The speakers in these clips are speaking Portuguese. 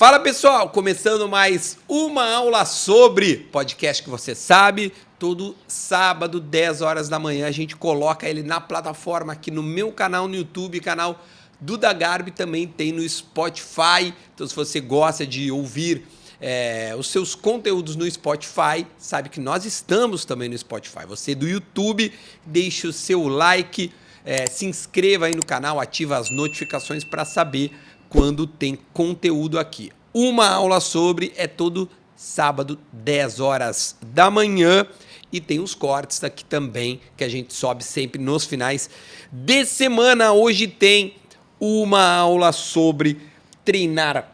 Fala pessoal, começando mais uma aula sobre podcast que você sabe, todo sábado, 10 horas da manhã, a gente coloca ele na plataforma aqui no meu canal no YouTube, canal do Da Garbi, também tem no Spotify, então se você gosta de ouvir os seus conteúdos no Spotify, sabe que nós estamos também no Spotify. Você do YouTube, deixa o seu like, se inscreva aí no canal, ativa as notificações para saber quando tem conteúdo aqui. Uma aula sobre é todo sábado, 10 horas da manhã. E tem os cortes aqui também, que a gente sobe sempre nos finais de semana. Hoje tem uma aula sobre treinar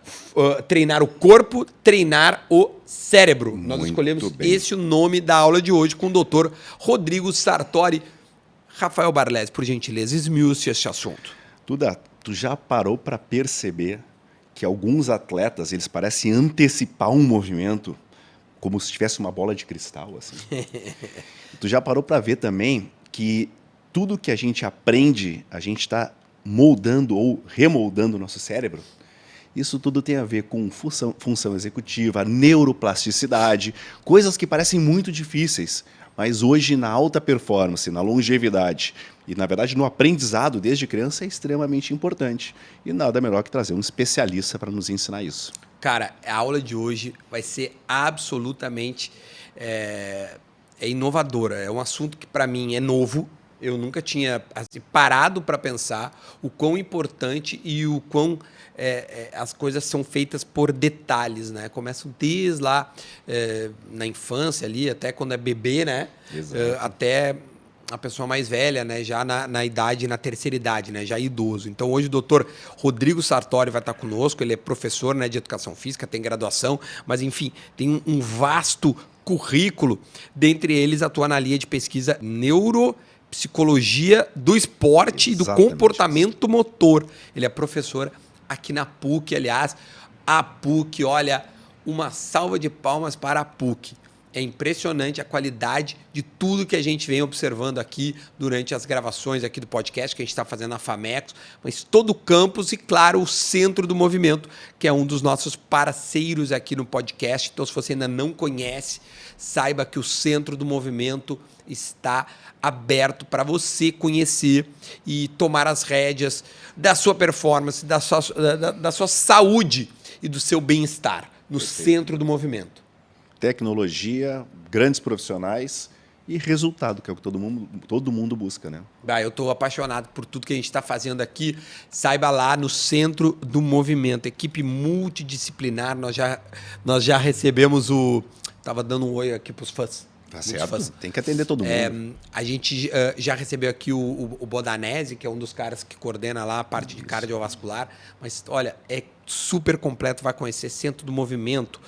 o corpo, treinar o cérebro. Nós Muito escolhemos bem. esse o nome da aula de hoje com o Dr. Rodrigo Sartori. Rafael Barlesi, por gentileza, esmiuce esse assunto. Duda, tu já parou para perceber que alguns atletas, eles parecem antecipar um movimento como se tivesse uma bola de cristal, assim? Tu já parou para ver também que tudo que a gente aprende, a gente está moldando ou remoldando o nosso cérebro? Isso tudo tem a ver com função executiva, neuroplasticidade, coisas que parecem muito difíceis, mas hoje na alta performance, na longevidade e, na verdade, no aprendizado desde criança é extremamente importante. E nada melhor que trazer um especialista para nos ensinar isso. Cara, a aula de hoje vai ser absolutamente inovadora. É um assunto que, para mim, é novo. Eu nunca tinha assim, parado para pensar o quão importante e o quão as coisas são feitas por detalhes, né? Começam desde lá na infância ali, até quando é bebê, né? Até a pessoa mais velha, né? Já na idade, na terceira idade, né? Já idoso. Então hoje o doutor Rodrigo Sartori vai estar conosco, ele é professor, né, de educação física, tem graduação, mas enfim, tem um vasto currículo, dentre eles atua na linha de pesquisa neuropsicologia do esporte e do comportamento motor. Ele é professor aqui na PUC, aliás, a PUC, olha, uma salva de palmas para a PUC. É impressionante a qualidade de tudo que a gente vem observando aqui durante as gravações aqui do podcast que a gente está fazendo na Famecos, mas todo o campus e, claro, o Centro do Movimento, que é um dos nossos parceiros aqui no podcast. Então, se você ainda não conhece, saiba que o Centro do Movimento está aberto para você conhecer e tomar as rédeas da sua performance, da sua saúde e do seu bem-estar no Centro do Movimento. Tecnologia, grandes profissionais e resultado, que é o que todo mundo busca, né? Eu estou apaixonado por tudo que a gente está fazendo aqui. Saiba lá no Centro do Movimento, equipe multidisciplinar. Nós já recebemos o... Estava dando um oi aqui para os fãs. Tá certo, tem que atender todo mundo. A gente já recebeu aqui o Bodanese, que é um dos caras que coordena lá a parte de cardiovascular. Mas, olha, é super completo, vai conhecer Centro do Movimento.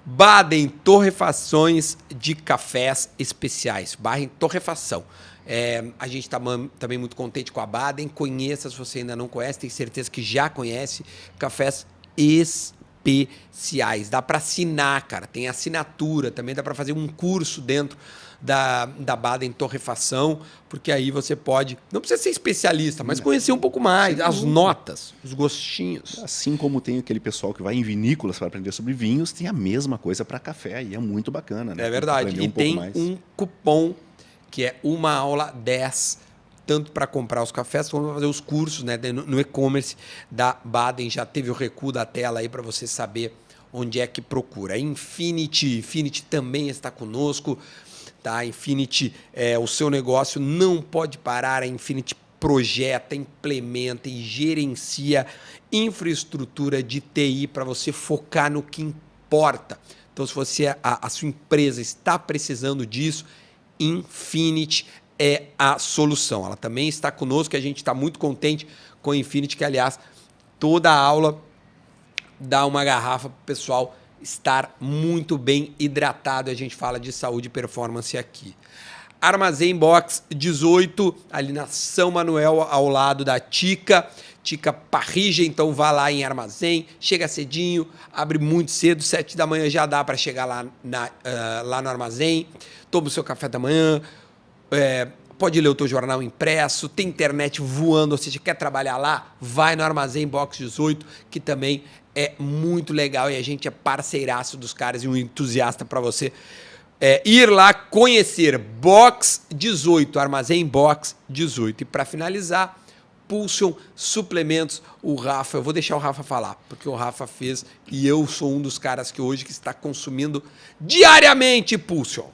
Baden Torrefações de Cafés Especiais. Baden Torrefação. A gente está também muito contente com a Baden. Conheça, se você ainda não conhece, tenho certeza que já conhece. Cafés especiais. Dá para assinar, cara. Tem assinatura. Também dá para fazer um curso dentro da Baden Torrefação, porque aí você pode, não precisa ser especialista, mas conhecer um pouco mais, as notas, os gostinhos. Assim como tem aquele pessoal que vai em vinícolas para aprender sobre vinhos, tem a mesma coisa para café e é muito bacana, né? É verdade. E tem um cupom que é uma aula 10, tanto para comprar os cafés como para fazer os cursos, né, no e-commerce da Baden. Já teve o recuo da tela aí para você saber onde é que procura. Infinity também está conosco. Tá? Infinity, o seu negócio não pode parar. A Infinity projeta, implementa e gerencia infraestrutura de TI para você focar no que importa. Então, se você a sua empresa está precisando disso, Infinity é a solução. Ela também está conosco, a gente está muito contente com a Infinity, que, aliás, toda a aula dá uma garrafa para o pessoal estar muito bem hidratado. A gente fala de saúde e performance aqui. Armazém Box 18, ali na São Manuel, ao lado da Tica Parrija. Então vá lá em Armazém, chega cedinho, abre muito cedo, 7 da manhã já dá para chegar lá no Armazém, toma o seu café da manhã, pode ler o teu jornal impresso, tem internet voando, ou seja, quer trabalhar lá? Vai no Armazém Box 18, que também é muito legal e a gente é parceiraço dos caras e um entusiasta para você ir lá conhecer Box 18, Armazém Box 18. E para finalizar, Pulsion Suplementos, o Rafa, eu vou deixar o Rafa falar, porque o Rafa fez e eu sou um dos caras que hoje que está consumindo diariamente Pulsion.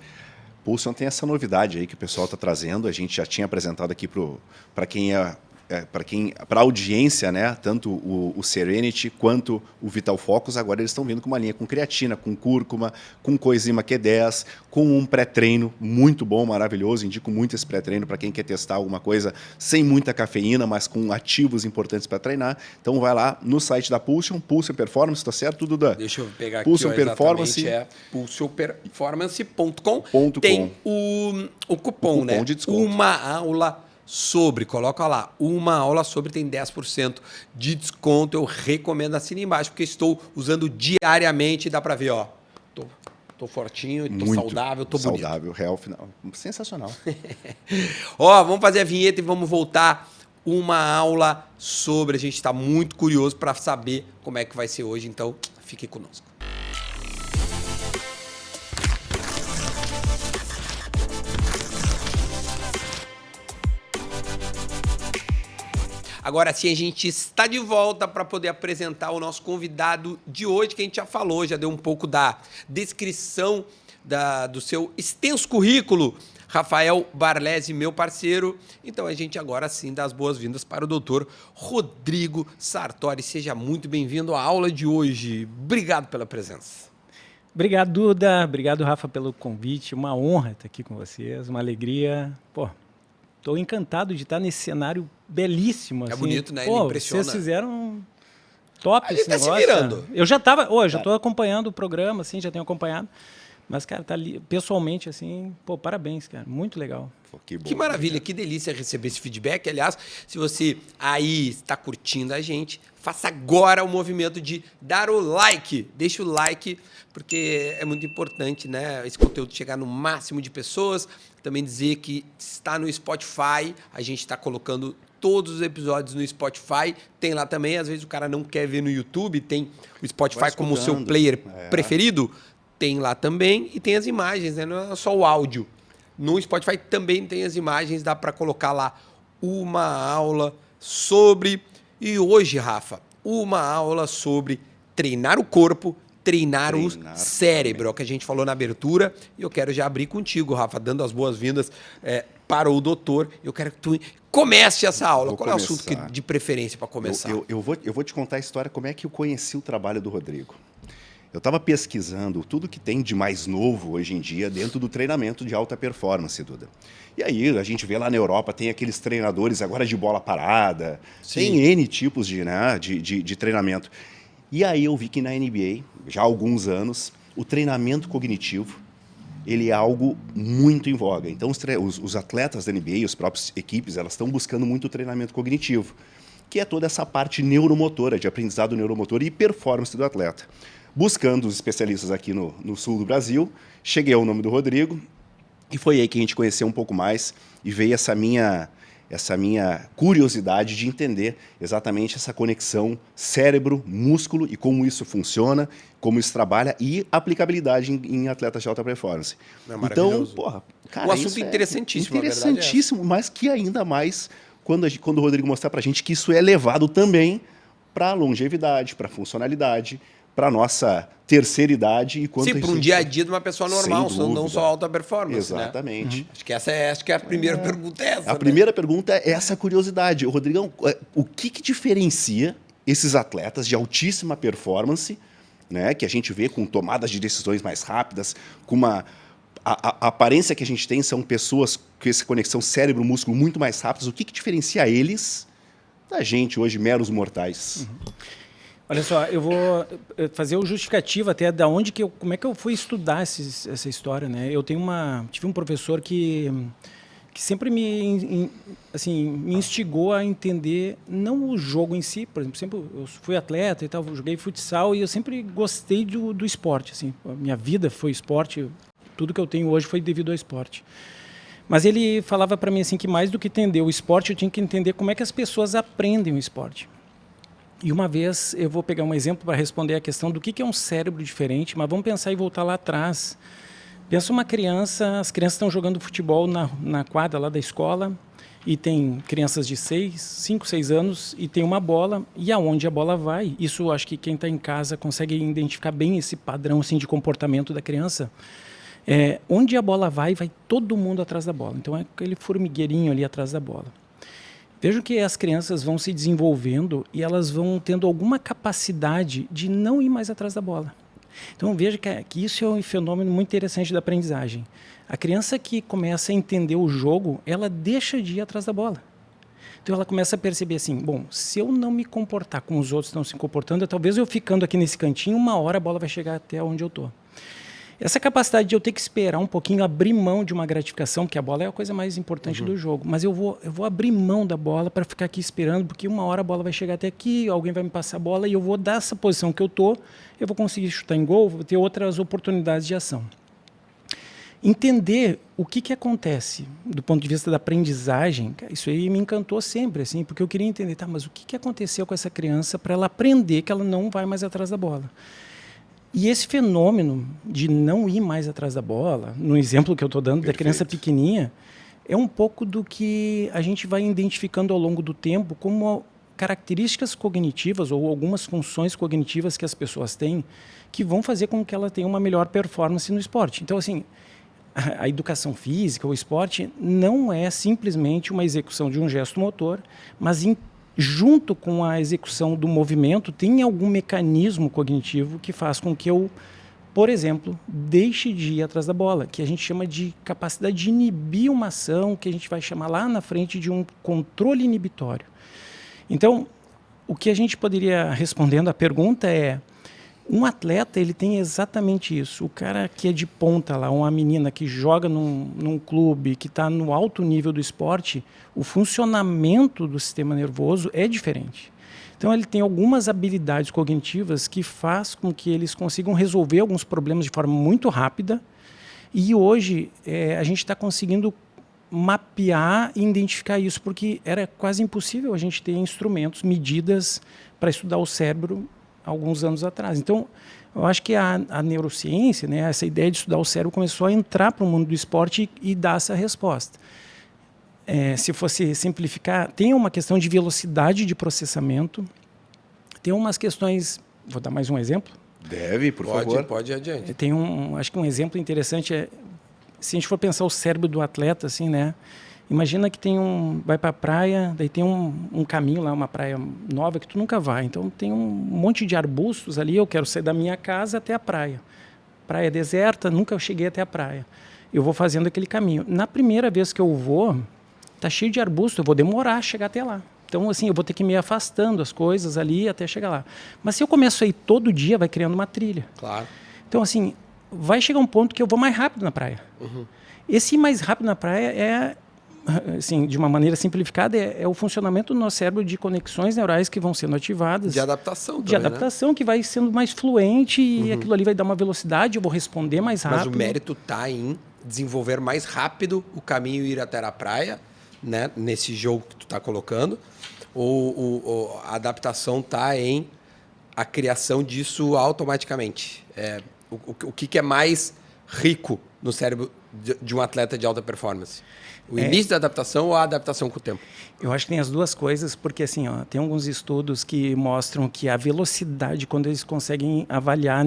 Pulsion tem essa novidade aí que o pessoal está trazendo. A gente já tinha apresentado aqui para a audiência, né? Tanto o Serenity quanto o Vital Focus. Agora eles estão vindo com uma linha com creatina, com cúrcuma, com coenzima Q10, com um pré-treino muito bom, maravilhoso. Indico muito esse pré-treino para quem quer testar alguma coisa sem muita cafeína, mas com ativos importantes para treinar. Então vai lá no site da Pulsion Performance, tá certo, Duda? Deixa eu pegar Pulsion aqui, Performance. pulsionperformance.com. Tem o cupom, né? De desconto. Uma aula sobre, coloca lá, uma aula sobre tem 10% de desconto. Eu recomendo, assina embaixo, porque estou usando diariamente e dá para ver, ó. Tô fortinho, tô muito saudável, tô bonito. Saudável, real, final. Sensacional. Ó, vamos fazer a vinheta e vamos voltar. Uma aula sobre, a gente está muito curioso para saber como é que vai ser hoje, então fique conosco. Agora sim, a gente está de volta para poder apresentar o nosso convidado de hoje, que a gente já falou, já deu um pouco da descrição do seu extenso currículo, Rafael Barlesi, meu parceiro. Então a gente agora sim dá as boas-vindas para o doutor Rodrigo Sartori. Seja muito bem-vindo à aula de hoje. Obrigado pela presença. Obrigado, Duda. Obrigado, Rafa, pelo convite. Uma honra estar aqui com vocês, uma alegria. Estou encantado de estar nesse cenário belíssimo. É assim. bonito, né? Ele impressiona. Vocês fizeram top esse tá negócio. Se virando. Cara. Eu já estou acompanhando o programa, assim, já tenho acompanhado. Mas, cara, tá ali, pessoalmente, assim, parabéns, cara. Muito legal. Que bom. Que maravilha, que delícia receber esse feedback. Aliás, se você aí está curtindo a gente, faça agora o movimento de dar o like. Deixa o like, porque é muito importante, né? Esse conteúdo chegar no máximo de pessoas. Também dizer que está no Spotify. A gente está colocando todos os episódios no Spotify. Tem lá também. Às vezes o cara não quer ver no YouTube. Tem o Spotify como seu player preferido. Tem lá também. E tem as imagens, né? Não é só o áudio. No Spotify também tem as imagens. Dá para colocar lá uma aula sobre... E hoje, Rafa, uma aula sobre treinar o corpo, treinar o cérebro, é o que a gente falou na abertura. E eu quero já abrir contigo, Rafa, dando as boas-vindas para o doutor. Eu quero que tu comece essa aula. Qual é o assunto de preferência para começar? Eu vou te contar a história, como é que eu conheci o trabalho do Rodrigo. Eu estava pesquisando tudo que tem de mais novo hoje em dia dentro do treinamento de alta performance, Duda. E aí a gente vê lá na Europa, tem aqueles treinadores agora de bola parada, tem N tipos de treinamento. E aí eu vi que na NBA, já há alguns anos, o treinamento cognitivo, ele é algo muito em voga. Então os atletas da NBA, as próprias equipes, elas estão buscando muito o treinamento cognitivo, que é toda essa parte neuromotora, de aprendizado neuromotor e performance do atleta. Buscando os especialistas aqui no sul do Brasil, cheguei ao nome do Rodrigo e foi aí que a gente conheceu um pouco mais e veio essa minha curiosidade de entender exatamente essa conexão cérebro-músculo e como isso funciona, como isso trabalha e aplicabilidade em atletas de alta performance. Então, cara, o assunto é interessantíssimo. Interessantíssimo, mas que ainda mais quando o Rodrigo mostrar para a gente que isso é levado também para longevidade, para funcionalidade, para a nossa terceira idade. Sim, para um dia a dia de uma pessoa normal, não só alta performance. Exatamente. Né? Acho que a primeira pergunta é essa. Primeira pergunta é essa curiosidade. Rodrigão, o que diferencia esses atletas de altíssima performance, né, que a gente vê com tomadas de decisões mais rápidas, com a aparência que a gente tem são pessoas com essa conexão cérebro-músculo muito mais rápidas. O que diferencia eles da gente hoje, meros mortais? Olha só, eu vou fazer o justificativo até da onde como é que eu fui estudar essa história, né? Tive um professor que sempre me instigou a entender não o jogo em si, por exemplo, eu fui atleta e tal, joguei futsal e eu sempre gostei do esporte, assim. A minha vida foi esporte, tudo que eu tenho hoje foi devido ao esporte. Mas ele falava para mim assim que mais do que entender o esporte, eu tinha que entender como é que as pessoas aprendem o esporte. E uma vez, eu vou pegar um exemplo para responder a questão do que é um cérebro diferente, mas vamos pensar e voltar lá atrás. Pensa uma criança, as crianças estão jogando futebol na quadra lá da escola, e tem crianças de 5, 6 anos, e tem uma bola, e aonde a bola vai, isso acho que quem está em casa consegue identificar bem esse padrão assim, de comportamento da criança. Onde a bola vai todo mundo atrás da bola. Então é aquele formigueirinho ali atrás da bola. Vejam que as crianças vão se desenvolvendo e elas vão tendo alguma capacidade de não ir mais atrás da bola. Então veja que isso é um fenômeno muito interessante da aprendizagem. A criança que começa a entender o jogo, ela deixa de ir atrás da bola. Então ela começa a perceber assim, bom, se eu não me comportar como os outros estão se comportando, talvez eu ficando aqui nesse cantinho, uma hora a bola vai chegar até onde eu estou. Essa capacidade de eu ter que esperar um pouquinho, abrir mão de uma gratificação, porque a bola é a coisa mais importante do jogo, mas eu vou abrir mão da bola para ficar aqui esperando, porque uma hora a bola vai chegar até aqui, alguém vai me passar a bola e eu vou dar essa posição que eu vou conseguir chutar em gol, vou ter outras oportunidades de ação. Entender o que acontece do ponto de vista da aprendizagem, isso aí me encantou sempre, assim, porque eu queria entender, mas o que aconteceu com essa criança para ela aprender que ela não vai mais atrás da bola? E esse fenômeno de não ir mais atrás da bola, no exemplo que eu estou dando da criança pequenininha, é um pouco do que a gente vai identificando ao longo do tempo como características cognitivas ou algumas funções cognitivas que as pessoas têm que vão fazer com que ela tenha uma melhor performance no esporte. Então, assim, a educação física, o esporte, não é simplesmente uma execução de um gesto motor, mas junto com a execução do movimento, tem algum mecanismo cognitivo que faz com que eu, por exemplo, deixe de ir atrás da bola, que a gente chama de capacidade de inibir uma ação, que a gente vai chamar lá na frente de um controle inibitório. Então, o que a gente poderia, respondendo à pergunta, é: um atleta, ele tem exatamente isso. O cara que é de ponta lá, uma menina que joga num clube, que está no alto nível do esporte, o funcionamento do sistema nervoso é diferente. Então, ele tem algumas habilidades cognitivas que faz com que eles consigam resolver alguns problemas de forma muito rápida. E hoje, a gente está conseguindo mapear e identificar isso, porque era quase impossível a gente ter instrumentos, medidas para estudar o cérebro alguns anos atrás. Então, eu acho que a neurociência, né, essa ideia de estudar o cérebro começou a entrar para o mundo do esporte e dar essa resposta. Se fosse simplificar, tem uma questão de velocidade de processamento, tem umas questões... Vou dar mais um exemplo? Deve, por favor. Pode ir adiante. Tem acho que um exemplo interessante se a gente for pensar o cérebro do atleta, assim, né? Imagina que vai para a praia, daí tem um caminho lá, uma praia nova que tu nunca vai. Então tem um monte de arbustos ali, eu quero sair da minha casa até a praia. Praia deserta, nunca cheguei até a praia. Eu vou fazendo aquele caminho. Na primeira vez que eu vou, tá cheio de arbusto, eu vou demorar a chegar até lá. Então, assim, eu vou ter que ir me afastando as coisas ali até chegar lá. Mas se eu começo a ir todo dia, vai criando uma trilha. Claro. Então, assim, vai chegar um ponto que eu vou mais rápido na praia. Esse ir mais rápido na praia assim, de uma maneira simplificada, é o funcionamento do nosso cérebro de conexões neurais que vão sendo ativadas. De adaptação também, de adaptação, né? Que vai sendo mais fluente e aquilo ali vai dar uma velocidade, eu vou responder mais rápido. Mas o mérito está em desenvolver mais rápido o caminho e ir até a praia, né? Nesse jogo que tu está colocando, ou a adaptação está em a criação disso automaticamente. O que é mais rico no cérebro de um atleta de alta performance? O início da adaptação ou a adaptação com o tempo? Eu acho que tem as duas coisas, porque assim, tem alguns estudos que mostram que a velocidade, quando eles conseguem avaliar,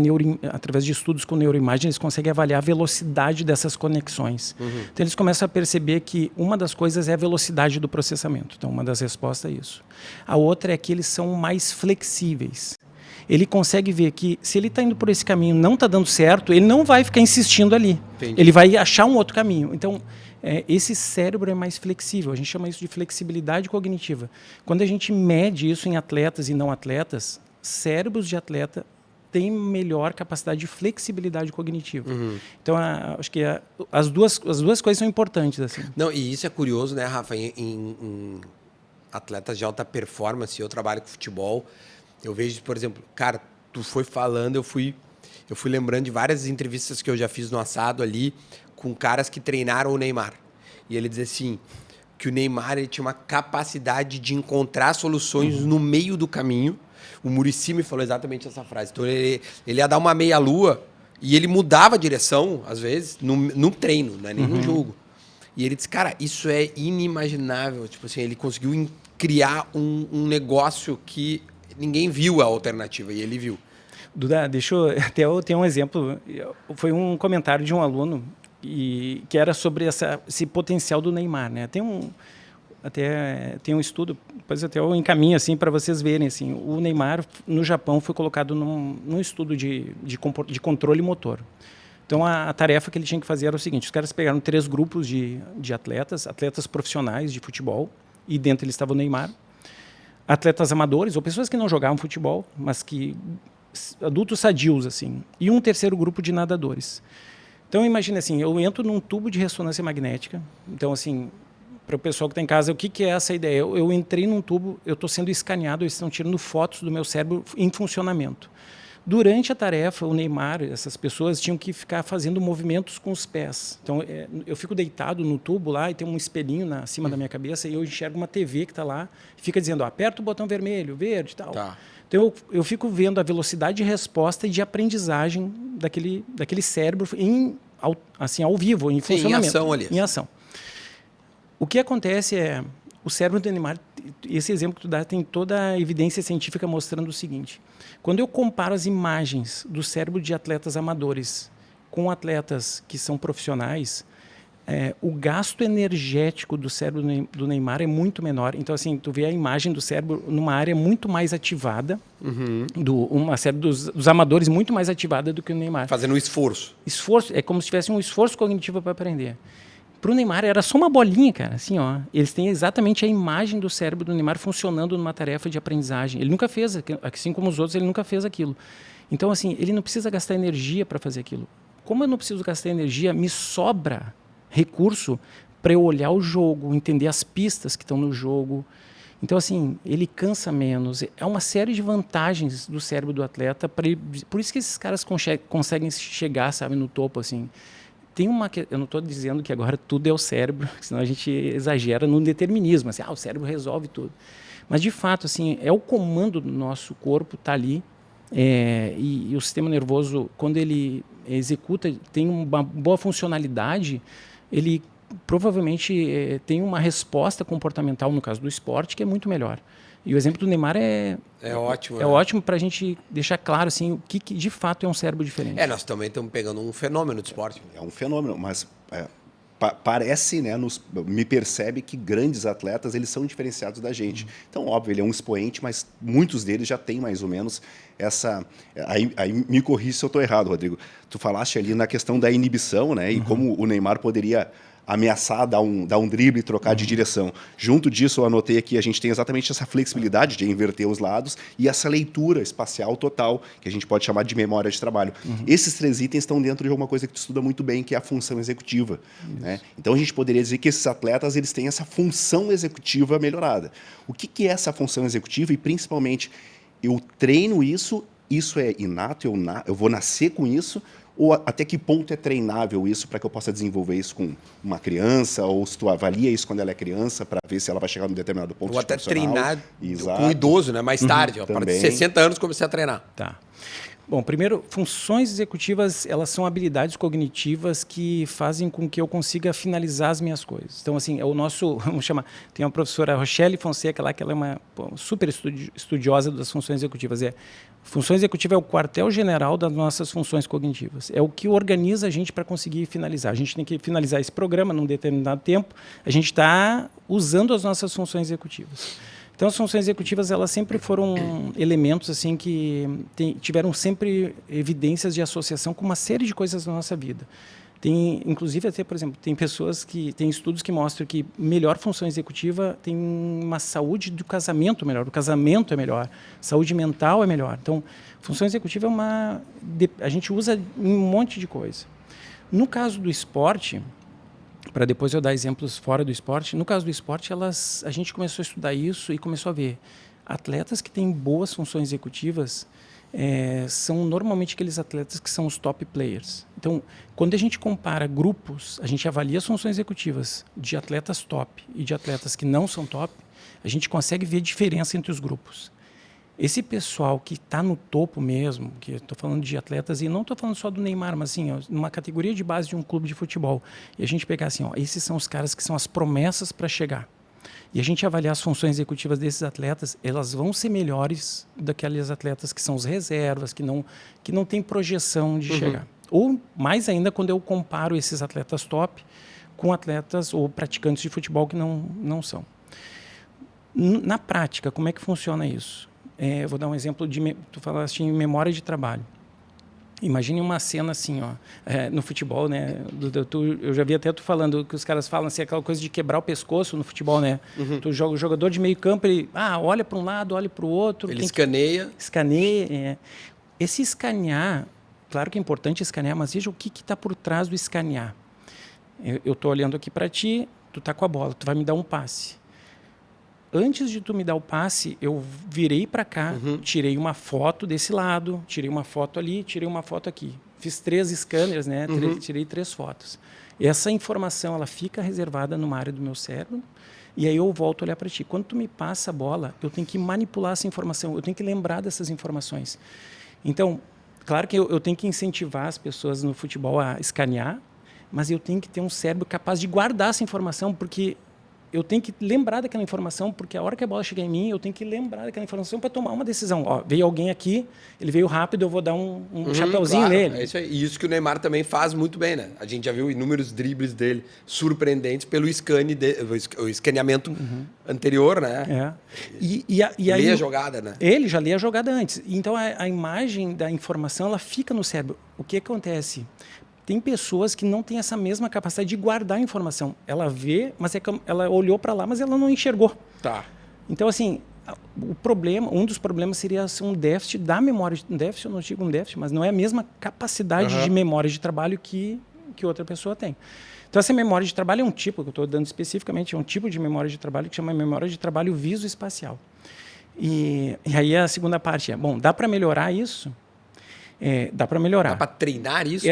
através de estudos com neuroimagem, eles conseguem avaliar a velocidade dessas conexões. Então eles começam a perceber que uma das coisas é a velocidade do processamento. Então uma das respostas é isso. A outra é que eles são mais flexíveis. Ele consegue ver que se ele está indo por esse caminho, não está dando certo, ele não vai ficar insistindo ali. Entendi. Ele vai achar um outro caminho. Então, esse cérebro é mais flexível. A gente chama isso de flexibilidade cognitiva. Quando a gente mede isso em atletas e não atletas, cérebros de atleta têm melhor capacidade de flexibilidade cognitiva. Então, acho que as duas coisas são importantes. Assim. Não, e isso é curioso, né, Rafa? Em atletas de alta performance, eu trabalho com futebol, eu vejo, por exemplo, cara, tu foi falando, eu fui lembrando de várias entrevistas que eu já fiz no assado ali com caras que treinaram o Neymar. e ele dizia assim, que o Neymar ele tinha uma capacidade de encontrar soluções no meio do caminho. O Muricy me falou exatamente essa frase. Então ele ia dar uma meia-lua e ele mudava a direção, às vezes, no treino, não é nem no jogo. E ele disse, cara, isso é inimaginável. Tipo assim, ele conseguiu criar um negócio que ninguém viu a alternativa, e ele viu. Duda, até eu tenho um exemplo. Foi um comentário de um aluno que era sobre esse potencial do Neymar, né? Tem um estudo, depois até eu encaminho assim para vocês verem assim. O Neymar no Japão foi colocado num estudo de controle motor. Então a tarefa que ele tinha que fazer era o seguinte: os caras pegaram 3 grupos de atletas profissionais de futebol, e dentro eles estava o Neymar, atletas amadores ou pessoas que não jogavam futebol, mas que adultos sadios assim, e um terceiro grupo de nadadores. Então imagine assim, eu entro num tubo de ressonância magnética. Então assim, para o pessoal que está em casa, o que é essa ideia? Eu entrei num tubo, eu estou sendo escaneado, eles estão tirando fotos do meu cérebro em funcionamento. Durante a tarefa, o Neymar, essas pessoas tinham que ficar fazendo movimentos com os pés. Então, eu fico deitado no tubo lá e tem um espelhinho acima da minha cabeça e eu enxergo uma TV que está lá e fica dizendo, aperta o botão vermelho, verde e tal. Tá. Então, eu fico vendo a velocidade de resposta e de aprendizagem daquele cérebro ao vivo, em funcionamento. Em ação ali. Em ação. O que acontece é, o cérebro do Neymar, esse exemplo que tu dá, tem toda a evidência científica mostrando o seguinte: quando eu comparo as imagens do cérebro de atletas amadores com atletas que são profissionais, o gasto energético do cérebro do Neymar é muito menor. Então, assim, tu vê a imagem do cérebro numa área muito mais ativada, uma cérebro dos amadores muito mais ativada do que o Neymar. Fazendo um esforço. É como se tivesse um esforço cognitivo para aprender. Para o Neymar era só uma bolinha, cara, assim, ó. Eles têm exatamente a imagem do cérebro do Neymar funcionando numa tarefa de aprendizagem. Ele nunca fez, assim como os outros, ele nunca fez aquilo. Então, assim, ele não precisa gastar energia para fazer aquilo. Como eu não preciso gastar energia, me sobra recurso para eu olhar o jogo, entender as pistas que estão no jogo. Então, assim, ele cansa menos. É uma série de vantagens do cérebro do atleta. Por isso que esses caras conseguem chegar, sabe, no topo, assim. Eu não estou dizendo que agora tudo é o cérebro, senão a gente exagera no determinismo, assim, o cérebro resolve tudo. Mas, de fato, assim, o comando do nosso corpo está ali, e o sistema nervoso, quando ele executa, tem uma boa funcionalidade, ele provavelmente tem uma resposta comportamental, no caso do esporte, que é muito melhor. E o exemplo do Neymar é ótimo. É ótimo para a gente deixar claro assim, o que de fato é um cérebro diferente. Nós também estamos pegando um fenômeno de esporte. É um fenômeno, mas parece, né, me percebe que grandes atletas eles são diferenciados da gente. Então, óbvio, ele é um expoente, mas muitos deles já têm mais ou menos essa... Aí me corrija se eu estou errado, Rodrigo. Tu falaste ali na questão da inibição, né, e como o Neymar poderia ameaçar dar um drible e trocar de direção. Junto disso, eu anotei aqui, a gente tem exatamente essa flexibilidade de inverter os lados e essa leitura espacial total, que a gente pode chamar de memória de trabalho. Esses 3 itens estão dentro de alguma coisa que tu estuda muito bem, que é a função executiva. Né? Então, a gente poderia dizer que esses atletas eles têm essa função executiva melhorada. O que é essa função executiva? E, principalmente, eu treino isso é inato, eu vou nascer com isso, ou até que ponto é treinável isso para que eu possa desenvolver isso com uma criança, ou se tu avalia isso quando ela é criança para ver se ela vai chegar num determinado ponto. Ou até treinar com um idoso, né? Mais tarde. A partir de 60 anos comecei a treinar. Tá. Bom, primeiro, funções executivas, elas são habilidades cognitivas que fazem com que eu consiga finalizar as minhas coisas. Então, assim, vamos chamar, tem uma professora, Rochelle Fonseca, lá, que ela é uma super estudiosa das funções executivas. Função executiva é o quartel-general das nossas funções cognitivas. É o que organiza a gente para conseguir finalizar. A gente tem que finalizar esse programa num determinado tempo, a gente está usando as nossas funções executivas. Então, as funções executivas, elas sempre foram elementos assim que tiveram sempre evidências de associação com uma série de coisas na nossa vida. Inclusive, até, por exemplo, tem estudos que mostram que melhor função executiva tem uma saúde do casamento melhor, o casamento é melhor, saúde mental é melhor. Então, função executiva a gente usa em um monte de coisa. No caso do esporte, para depois eu dar exemplos fora do esporte, no caso do esporte, a gente começou a estudar isso e começou a ver atletas que têm boas funções executivas, são normalmente aqueles atletas que são os top players. Então, quando a gente compara grupos, a gente avalia as funções executivas de atletas top e de atletas que não são top, a gente consegue ver a diferença entre os grupos. Esse pessoal que está no topo mesmo, que estou falando de atletas, e não estou falando só do Neymar, mas assim, numa categoria de base de um clube de futebol, e a gente pegar assim, esses são os caras que são as promessas para chegar. E a gente avaliar as funções executivas desses atletas, elas vão ser melhores daqueles atletas que são os reservas, que não têm projeção de chegar. Ou, mais ainda, quando eu comparo esses atletas top com atletas ou praticantes de futebol que não são. Na prática, como é que funciona isso? Eu vou dar um exemplo tu falaste em memória de trabalho. Imagine uma cena assim, no futebol, né? Eu já vi até tu falando que os caras falam assim, aquela coisa de quebrar o pescoço no futebol, né? Tu joga o jogador de meio campo, ele olha para um lado, olha para o outro. Ele escaneia. Escaneia. Esse escanear, claro que é importante escanear, mas veja o que está por trás do escanear. Eu estou olhando aqui para ti, tu está com a bola, tu vai me dar um passe. Antes de tu me dar o passe, eu virei para cá, tirei uma foto desse lado, tirei uma foto ali, tirei uma foto aqui. Fiz 3 scanners, né? Tirei 3 fotos. E essa informação, ela fica reservada numa área do meu cérebro, e aí eu volto a olhar para ti. Quando tu me passa a bola, eu tenho que manipular essa informação, eu tenho que lembrar dessas informações. Então, claro que eu tenho que incentivar as pessoas no futebol a escanear, mas eu tenho que ter um cérebro capaz de guardar essa informação, porque eu tenho que lembrar daquela informação, porque a hora que a bola chegar em mim, eu tenho que lembrar daquela informação para tomar uma decisão. Veio alguém aqui, ele veio rápido, eu vou dar um chapeuzinho nele. É isso aí. E isso que o Neymar também faz muito bem, né? A gente já viu inúmeros dribles dele surpreendentes pelo o escaneamento anterior, né? E aí, lê a jogada, né? Ele já lê a jogada antes. Então, a imagem da informação, ela fica no cérebro. O que acontece? Tem pessoas que não têm essa mesma capacidade de guardar a informação. Ela vê, mas ela olhou para lá, mas ela não enxergou. Tá. Então, assim, um dos problemas seria um déficit da memória. Um déficit, eu não digo um déficit, mas não é a mesma capacidade de memória de trabalho que outra pessoa tem. Então, essa memória de trabalho é um tipo, que eu estou dando especificamente, é um tipo de memória de trabalho que chama memória de trabalho visoespacial. E aí a segunda parte dá para melhorar isso? Dá para melhorar. Dá para treinar isso?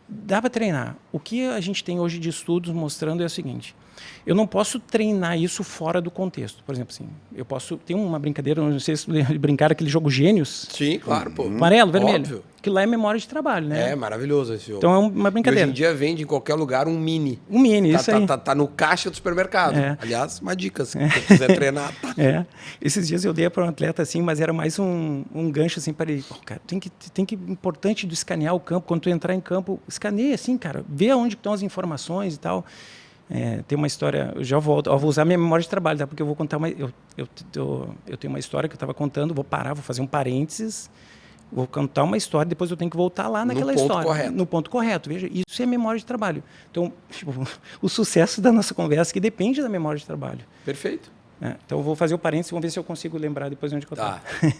Dá para treinar. O que a gente tem hoje de estudos mostrando é o seguinte: eu não posso treinar isso fora do contexto. Por exemplo, assim, tem uma brincadeira, não sei se brincaram aquele jogo Gênios. Sim, claro, pô. Amarelo, vermelho. Óbvio. Aquilo lá é memória de trabalho, né? É maravilhoso esse jogo. Então é uma brincadeira. E hoje em dia vende em qualquer lugar um mini. Um mini, isso aí. Tá no caixa do supermercado. Aliás, uma dica, se você quiser treinar. Tá. Esses dias eu dei para um atleta assim, mas era mais um gancho assim para ele. Cara, importante do escanear o campo, quando tu entrar em campo, escaneia assim, cara, vê onde estão as informações e tal. Tem uma história, eu já volto, vou usar minha memória de trabalho, tá? Porque eu vou contar eu tenho uma história que eu estava contando, vou parar, vou fazer um parênteses, vou contar uma história, depois eu tenho que voltar lá naquela história. No ponto correto. Veja, isso é memória de trabalho. Então, o sucesso da nossa conversa que depende da memória de trabalho. Perfeito. Então, eu vou fazer o parênteses, vamos ver se eu consigo lembrar depois onde eu estou.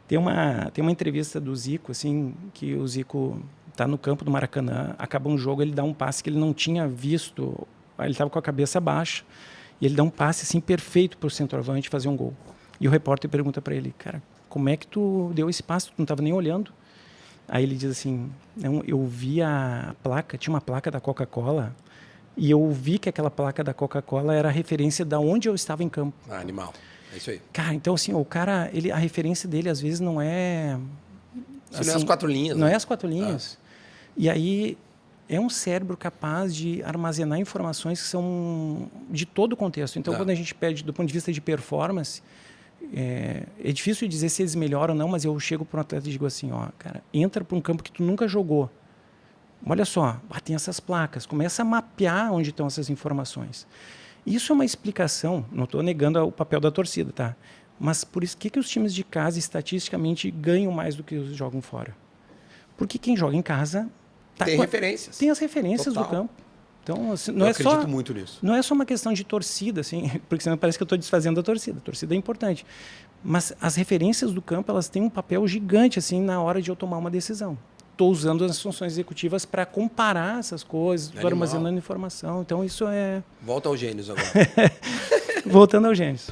Tem uma entrevista do Zico, assim, que o Zico está no campo do Maracanã, acaba um jogo, ele dá um passe que ele não tinha visto, ele estava com a cabeça baixa, e ele dá um passe assim, perfeito para o centroavante fazer um gol. E o repórter pergunta para ele, cara, como é que tu deu esse passe? Tu não estava nem olhando? Aí ele diz assim, eu vi a placa, tinha uma placa da Coca-Cola, e eu vi que aquela placa da Coca-Cola era a referência de onde eu estava em campo. Animal. É isso aí. Cara, então assim, o cara, a referência dele às vezes não é... Assim, não é as 4 linhas. Não é as 4 linhas. E aí é um cérebro capaz de armazenar informações que são de todo o contexto. Então, quando a gente pede do ponto de vista de performance, é difícil dizer se eles melhoram ou não, mas eu chego para um atleta e digo assim, cara, entra para um campo que tu nunca jogou. Olha só, tem essas placas. Começa a mapear onde estão essas informações. Isso é uma explicação, não estou negando o papel da torcida, tá? Mas por isso, que os times de casa, estatisticamente, ganham mais do que os que jogam fora? Porque quem joga em casa... Tem referências. Tem as referências do campo. Então, assim, eu acredito muito nisso. Não é só uma questão de torcida, assim, porque senão parece que eu estou desfazendo a torcida. A torcida é importante. Mas as referências do campo, elas têm um papel gigante assim, na hora de eu tomar uma decisão. Estou usando as funções executivas para comparar essas coisas, estou armazenando informação. Então, isso é... Volta ao Gênios agora. Voltando ao Gênios.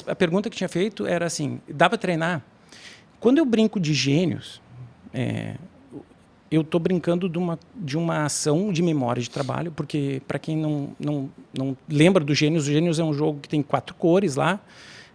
A pergunta que tinha feito era assim, dá para treinar? Quando eu brinco de gênios, eu estou brincando de uma ação de memória de trabalho, porque, para quem não lembra do Gênios, o Gênios é um jogo que tem 4 cores lá,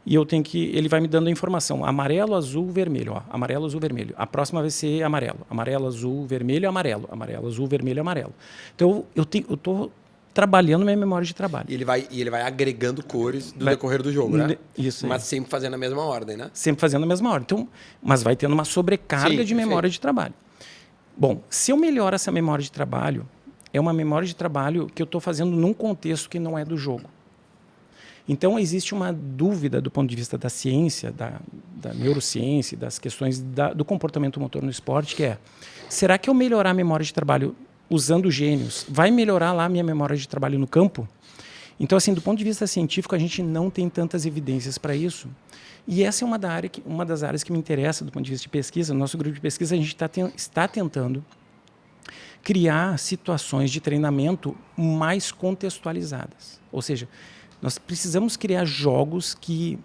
e ele vai me dando a informação: amarelo, azul, vermelho. Ó, amarelo, azul, vermelho. A próxima vai ser amarelo. Amarelo, azul, vermelho, amarelo. Amarelo, azul, vermelho, amarelo. Então, eu estou trabalhando minha memória de trabalho. E ele vai agregando cores do decorrer do jogo, né? Isso. Mas sempre fazendo a mesma ordem, né? Sempre fazendo a mesma ordem. Então, mas vai tendo uma sobrecarga de memória de trabalho. Bom, se eu melhoro essa memória de trabalho, é uma memória de trabalho que eu estou fazendo num contexto que não é do jogo. Então, existe uma dúvida do ponto de vista da ciência, da neurociência, das questões do comportamento motor no esporte, que é: será que eu melhorar a memória de trabalho usando gênios vai melhorar lá a minha memória de trabalho no campo? Então, assim, do ponto de vista científico, a gente não tem tantas evidências para isso. E essa é uma das áreas que me interessa do ponto de vista de pesquisa. No nosso grupo de pesquisa, a gente está tentando criar situações de treinamento mais contextualizadas. Ou seja, nós precisamos criar jogos que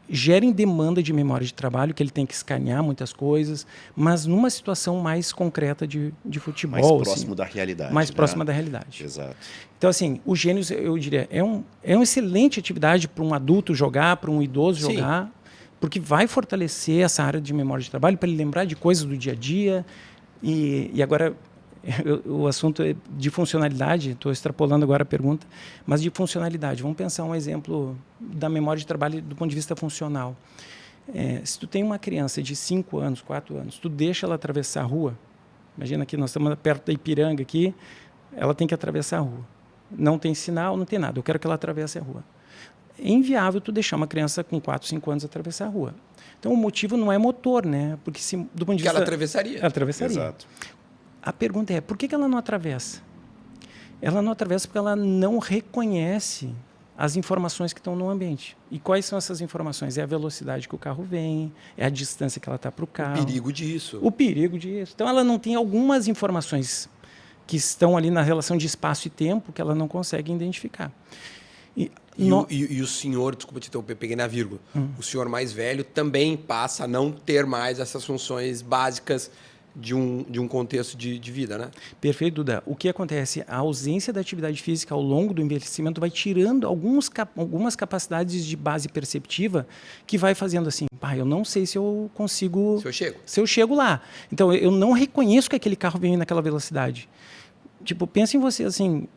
gerem demanda de memória de trabalho, que ele tem que escanear muitas coisas, mas numa situação mais concreta de futebol. Mais próximo da realidade. Mais próxima da realidade. Exato. Então, assim, o Gênios, eu diria, é uma excelente atividade para um adulto jogar, para um idoso jogar, porque vai fortalecer essa área de memória de trabalho, para ele lembrar de coisas do dia a dia. E agora, o assunto é de funcionalidade, estou extrapolando agora a pergunta, mas de funcionalidade. Vamos pensar um exemplo da memória de trabalho do ponto de vista funcional. Se tu tem uma criança de 5 anos, 4 anos, tu deixa ela atravessar a rua, imagina que nós estamos perto da Ipiranga aqui, ela tem que atravessar a rua. Não tem sinal, não tem nada, eu quero que ela atravesse a rua. É inviável tu deixar uma criança com 4, 5 anos atravessar a rua. Então, o motivo não é motor, né? Porque do ponto de vista... ela atravessaria. Ela atravessaria. Exato. A pergunta é, por que ela não atravessa? Ela não atravessa porque ela não reconhece as informações que estão no ambiente. E quais são essas informações? É a velocidade que o carro vem, é a distância que ela está para o carro. O perigo disso. O perigo disso. Então, ela não tem algumas informações que estão ali na relação de espaço e tempo que ela não consegue identificar. E o senhor, desculpa te interromper, peguei na vírgula, o senhor mais velho também passa a não ter mais essas funções básicas de um contexto de vida, né? Perfeito, Duda. O que acontece? A ausência da atividade física ao longo do envelhecimento vai tirando algumas capacidades de base perceptiva que vai fazendo assim, eu não sei se eu consigo... Se eu chego lá. Então, eu não reconheço que aquele carro vem naquela velocidade. Tipo, pensa em você assim...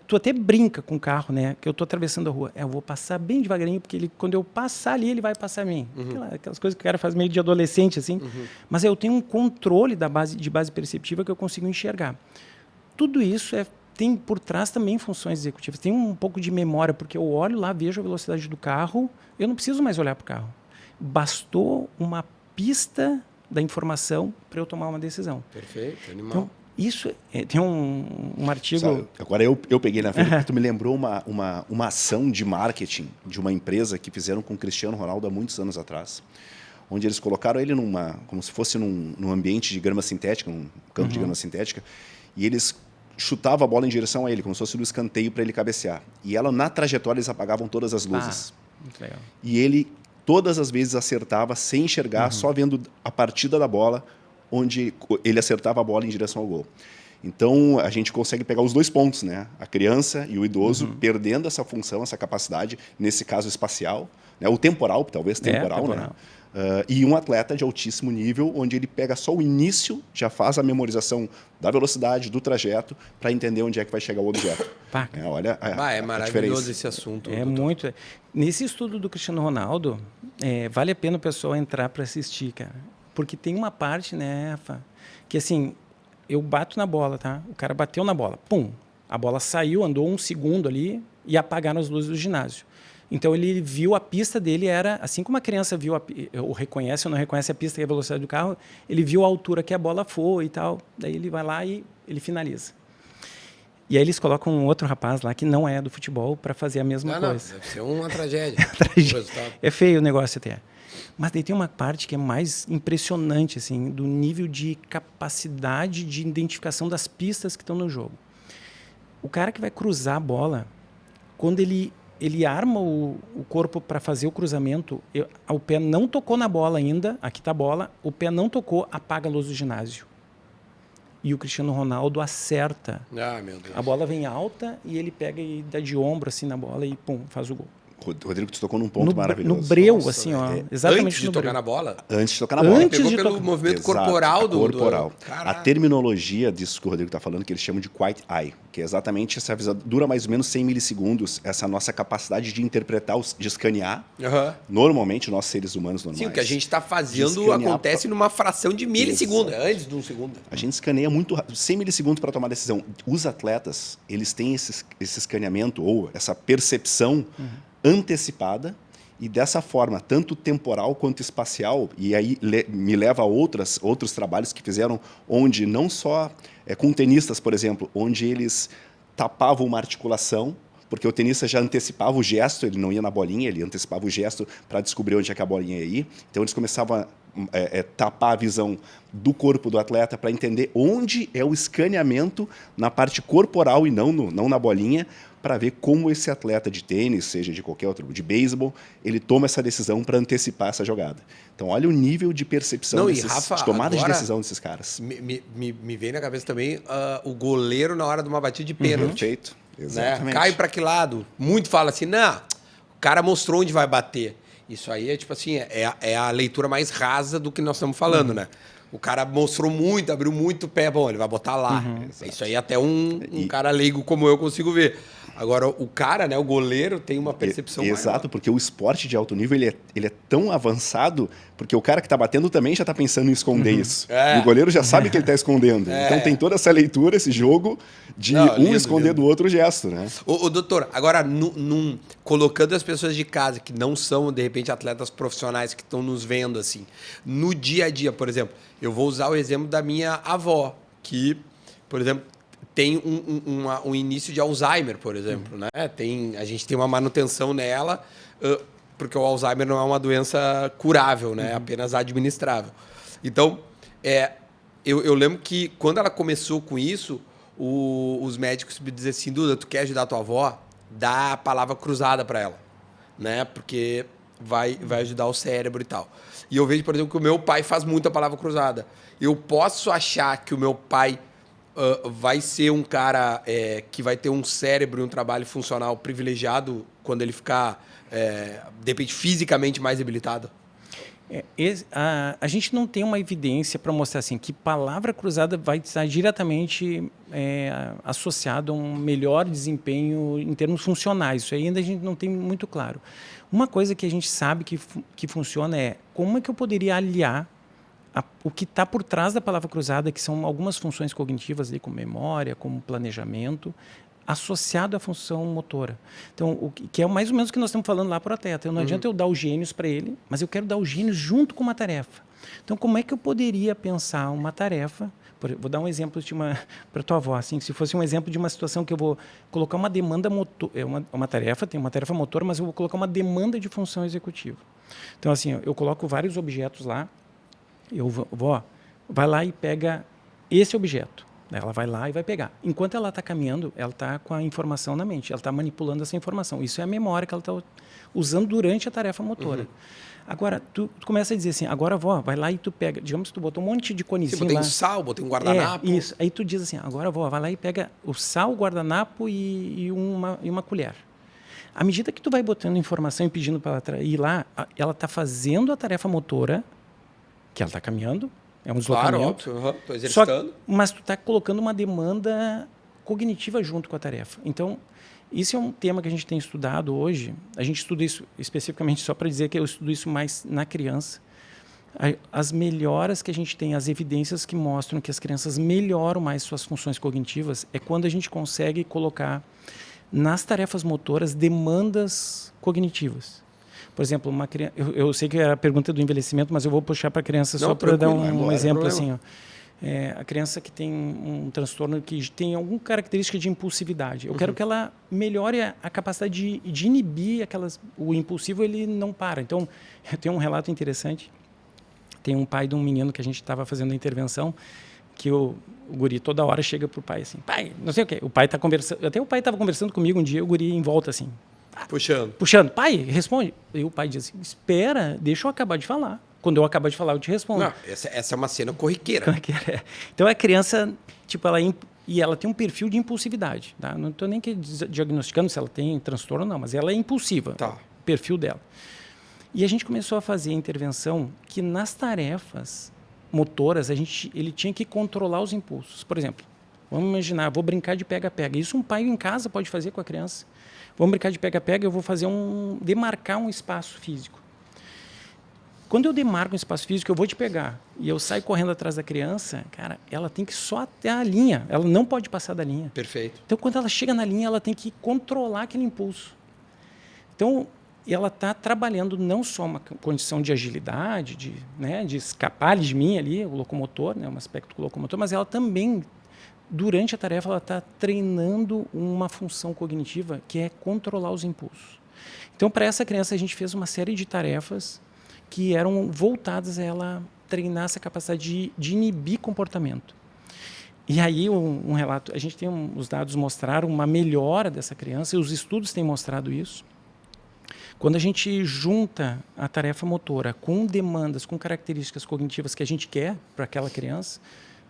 Tu até brinca com o carro, né? Que eu estou atravessando a rua. Eu vou passar bem devagarinho, porque quando eu passar ali, ele vai passar a mim. Aquelas coisas que o cara faz meio de adolescente, assim. Mas eu tenho um controle de base perceptiva que eu consigo enxergar. Tudo isso tem por trás também funções executivas. Tem um pouco de memória, porque eu olho lá, vejo a velocidade do carro, eu não preciso mais olhar para o carro. Bastou uma pista da informação para eu tomar uma decisão. Perfeito, animal. Então, isso tem um artigo... Sabe, agora eu peguei na frente, porque tu me lembrou uma ação de marketing de uma empresa que fizeram com o Cristiano Ronaldo há muitos anos atrás, onde eles colocaram ele como se fosse num ambiente de grama sintética, num campo de grama sintética, e eles chutavam a bola em direção a ele, como se fosse no escanteio para ele cabecear. E na trajetória eles apagavam todas as luzes. Muito legal. E ele todas as vezes acertava sem enxergar, só vendo a partida da bola, onde ele acertava a bola em direção ao gol. Então, a gente consegue pegar os 2 pontos, né? A criança e o idoso perdendo essa função, essa capacidade, nesse caso espacial, né? O temporal, talvez temporal, né? E um atleta de altíssimo nível, onde ele pega só o início, já faz a memorização da velocidade, do trajeto, para entender onde é que vai chegar o objeto. Olha é maravilhoso esse assunto. Muito. Nesse estudo do Cristiano Ronaldo, vale a pena o pessoal entrar para assistir, cara. Porque tem uma parte, né, Rafa, que assim, eu bato na bola, tá? O cara bateu na bola, pum, a bola saiu, andou 1 segundo ali e apagaram as luzes do ginásio. Então, ele viu a pista dele, assim como a criança viu, ou reconhece ou não reconhece a pista e a velocidade do carro, ele viu a altura que a bola foi e tal, daí ele vai lá e ele finaliza. E aí eles colocam um outro rapaz lá que não é do futebol para fazer a mesma coisa. Deve ser uma tragédia. É feio o negócio até. Mas daí tem uma parte que é mais impressionante, assim, do nível de capacidade de identificação das pistas que estão no jogo. O cara que vai cruzar a bola, quando ele ele arma o corpo para fazer o cruzamento, o pé não tocou na bola ainda, aqui está a bola, o pé não tocou, apaga a luz do ginásio. E o Cristiano Ronaldo acerta. Ah, meu Deus. A bola vem alta e ele pega e dá de ombro assim na bola e pum, faz o gol. Rodrigo, tu tocou num ponto maravilhoso. No breu, nossa, assim, ó. Exatamente antes de tocar na bola? Antes de tocar na bola. Antes de pelo movimento corporal do... Corporal. A terminologia disso que o Rodrigo está falando, que eles chamam de quiet eye, que é exatamente essa visão, dura mais ou menos 100 milissegundos, essa nossa capacidade de interpretar, de escanear, normalmente, nós seres humanos normais. Sim, o que a gente está fazendo acontece numa fração de milissegundo, antes de um segundo. A gente escaneia muito rápido, 100 milissegundos para tomar decisão. Os atletas, eles têm esse escaneamento ou essa percepção antecipada e dessa forma, tanto temporal quanto espacial, e aí me leva a outros trabalhos que fizeram, onde não só com tenistas, por exemplo, onde eles tapavam uma articulação, porque o tenista já antecipava o gesto, ele não ia na bolinha, ele antecipava o gesto para descobrir onde é que a bolinha ia ir. Então eles começavam a tapar a visão do corpo do atleta para entender onde é o escaneamento na parte corporal e não na bolinha, para ver como esse atleta de tênis, seja de qualquer outro, de beisebol, ele toma essa decisão para antecipar essa jogada. Então, olha o nível de percepção, de tomada de decisão desses caras. Me vem na cabeça também o goleiro na hora de uma batida de pênalti. Perfeito, exatamente. Né? Cai para que lado? Muito fala assim, não, o cara mostrou onde vai bater. Isso aí é tipo assim, é a leitura mais rasa do que nós estamos falando, né? O cara mostrou muito, abriu muito o pé, bom, ele vai botar lá. Isso aí até um cara leigo como eu consigo ver. Agora, o cara, né, o goleiro, tem uma percepção Exato, maior. Porque o esporte de alto nível ele é tão avançado, porque o cara que está batendo também já está pensando em esconder isso. E o goleiro já sabe que ele está escondendo. Então tem toda essa leitura, esse jogo de lindo, esconder do outro o gesto, né? Ô, doutor, agora, colocando as pessoas de casa que não são, de repente, atletas profissionais que estão nos vendo, assim, no dia a dia, por exemplo, eu vou usar o exemplo da minha avó, que, por exemplo, tem um início de Alzheimer, por exemplo, né? A gente tem uma manutenção nela, porque o Alzheimer não é uma doença curável, né? É apenas administrável. Então, eu lembro que quando ela começou com isso, os médicos me diziam assim, Duda, tu quer ajudar a tua avó? Dá a palavra cruzada para ela, né? Porque vai ajudar o cérebro e tal. E eu vejo, por exemplo, que o meu pai faz muito a palavra cruzada. Eu posso achar que o meu pai vai ser um cara que vai ter um cérebro e um trabalho funcional privilegiado quando ele ficar, de repente, fisicamente mais debilitado? A gente não tem uma evidência para mostrar assim, que palavra cruzada vai estar diretamente associado a um melhor desempenho em termos funcionais. Isso aí ainda a gente não tem muito claro. Uma coisa que a gente sabe que funciona é como é que eu poderia aliar o que está por trás da palavra cruzada, que são algumas funções cognitivas, como memória, como planejamento, associado à função motora. Então, o que é mais ou menos o que nós estamos falando lá para o atleta. Não adianta eu dar os gênios para ele, mas eu quero dar os gênios junto com uma tarefa. Então, como é que eu poderia pensar uma tarefa? Vou dar um exemplo para tua avó, assim, se fosse um exemplo de uma situação que eu vou colocar uma demanda motor, uma tarefa, tem uma tarefa motora, mas eu vou colocar uma demanda de função executiva. Então, assim, eu coloco vários objetos lá, vó, vai lá e pega esse objeto. Ela vai lá e vai pegar. Enquanto ela está caminhando, ela está com a informação na mente, ela está manipulando essa informação. Isso é a memória que ela está usando durante a tarefa motora. Agora, tu começa a dizer assim, agora, vó, vai lá e tu pega, digamos que tu botou um monte de conezinho lá. Botei um sal, botei um guardanapo. Isso. Aí tu diz assim, agora, vó, vai lá e pega o sal, o guardanapo e uma colher. À medida que tu vai botando informação e pedindo para ela ir lá, ela está fazendo a tarefa motora, que ela está caminhando, é um deslocamento. Claro, óbvio, estou exercitando. Mas tu está colocando uma demanda cognitiva junto com a tarefa. Então, isso é um tema que a gente tem estudado hoje. A gente estuda isso especificamente só para dizer que eu estudo isso mais na criança. As melhoras que a gente tem, as evidências que mostram que as crianças melhoram mais suas funções cognitivas, é quando a gente consegue colocar nas tarefas motoras demandas cognitivas. Por exemplo, uma criança, eu sei que é a pergunta do envelhecimento, mas eu vou puxar para a criança só para dar um exemplo assim. Ó. A criança que tem um transtorno que tem alguma característica de impulsividade. Eu quero que ela melhore a capacidade de inibir o impulsivo, ele não para. Então, eu tenho um relato interessante. Tem um pai de um menino que a gente estava fazendo a intervenção, que o guri toda hora chega para o pai assim, pai, não sei o quê. O pai está conversando, até o pai estava conversando comigo um dia, o guri em volta assim, Puxando. Pai, responde. E o pai diz assim, espera, deixa eu acabar de falar. Quando eu acabar de falar, eu te respondo. Não, essa é uma cena corriqueira. Então a criança, tipo, ela tem um perfil de impulsividade. Tá? Não estou nem diagnosticando se ela tem transtorno ou não, mas ela é impulsiva. Tá. O perfil dela. E a gente começou a fazer a intervenção que nas tarefas motoras ele tinha que controlar os impulsos. Por exemplo, vamos imaginar, vou brincar de pega-pega. Isso um pai em casa pode fazer com a criança. Vamos brincar de pega-pega, eu vou fazer demarcar um espaço físico. Quando eu demarco um espaço físico, eu vou te pegar e eu saio correndo atrás da criança, cara, ela tem que só até a linha, ela não pode passar da linha. Perfeito. Então, quando ela chega na linha, ela tem que controlar aquele impulso. Então, ela está trabalhando não só uma condição de agilidade, de escapar de mim ali, o locomotor, um aspecto locomotor, mas ela também, durante a tarefa, ela está treinando uma função cognitiva que é controlar os impulsos. Então, para essa criança, a gente fez uma série de tarefas que eram voltadas a ela treinar essa capacidade de inibir comportamento. E aí um relato, a gente tem os dados mostraram uma melhora dessa criança, e os estudos têm mostrado isso. Quando a gente junta a tarefa motora com demandas, com características cognitivas que a gente quer para aquela criança,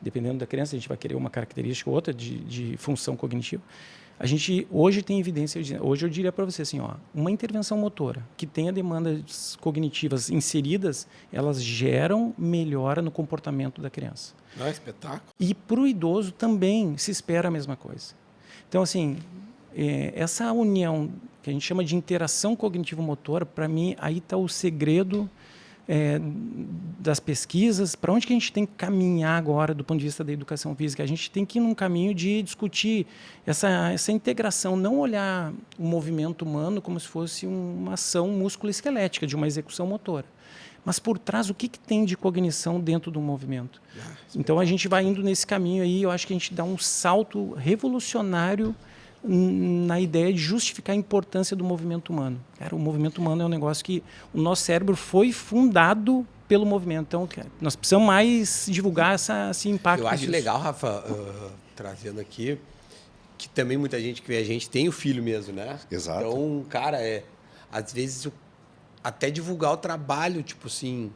dependendo da criança, a gente vai querer uma característica ou outra de função cognitiva. A gente hoje tem evidência, hoje eu diria para você assim, uma intervenção motora que tenha demandas cognitivas inseridas, elas geram melhora no comportamento da criança. É espetáculo. E para o idoso também se espera a mesma coisa. Então, assim, essa união que a gente chama de interação cognitivo-motora, para mim, aí está o segredo das pesquisas, para onde que a gente tem que caminhar agora do ponto de vista da educação física. A gente tem que ir num caminho de discutir essa integração, não olhar o movimento humano como se fosse uma ação músculo-esquelética, de uma execução motora. Mas por trás, o que tem de cognição dentro do movimento? Então, a gente vai indo nesse caminho aí, eu acho que a gente dá um salto revolucionário na ideia de justificar a importância do movimento humano. Cara, o movimento humano é um negócio que o nosso cérebro foi fundado pelo movimento. Então, nós precisamos mais divulgar esse impacto. Eu acho disso. legal, Rafa, trazendo aqui, que também muita gente que vê a gente tem o filho mesmo, né? Exato. Então, cara, às vezes, até divulgar o trabalho, tipo assim,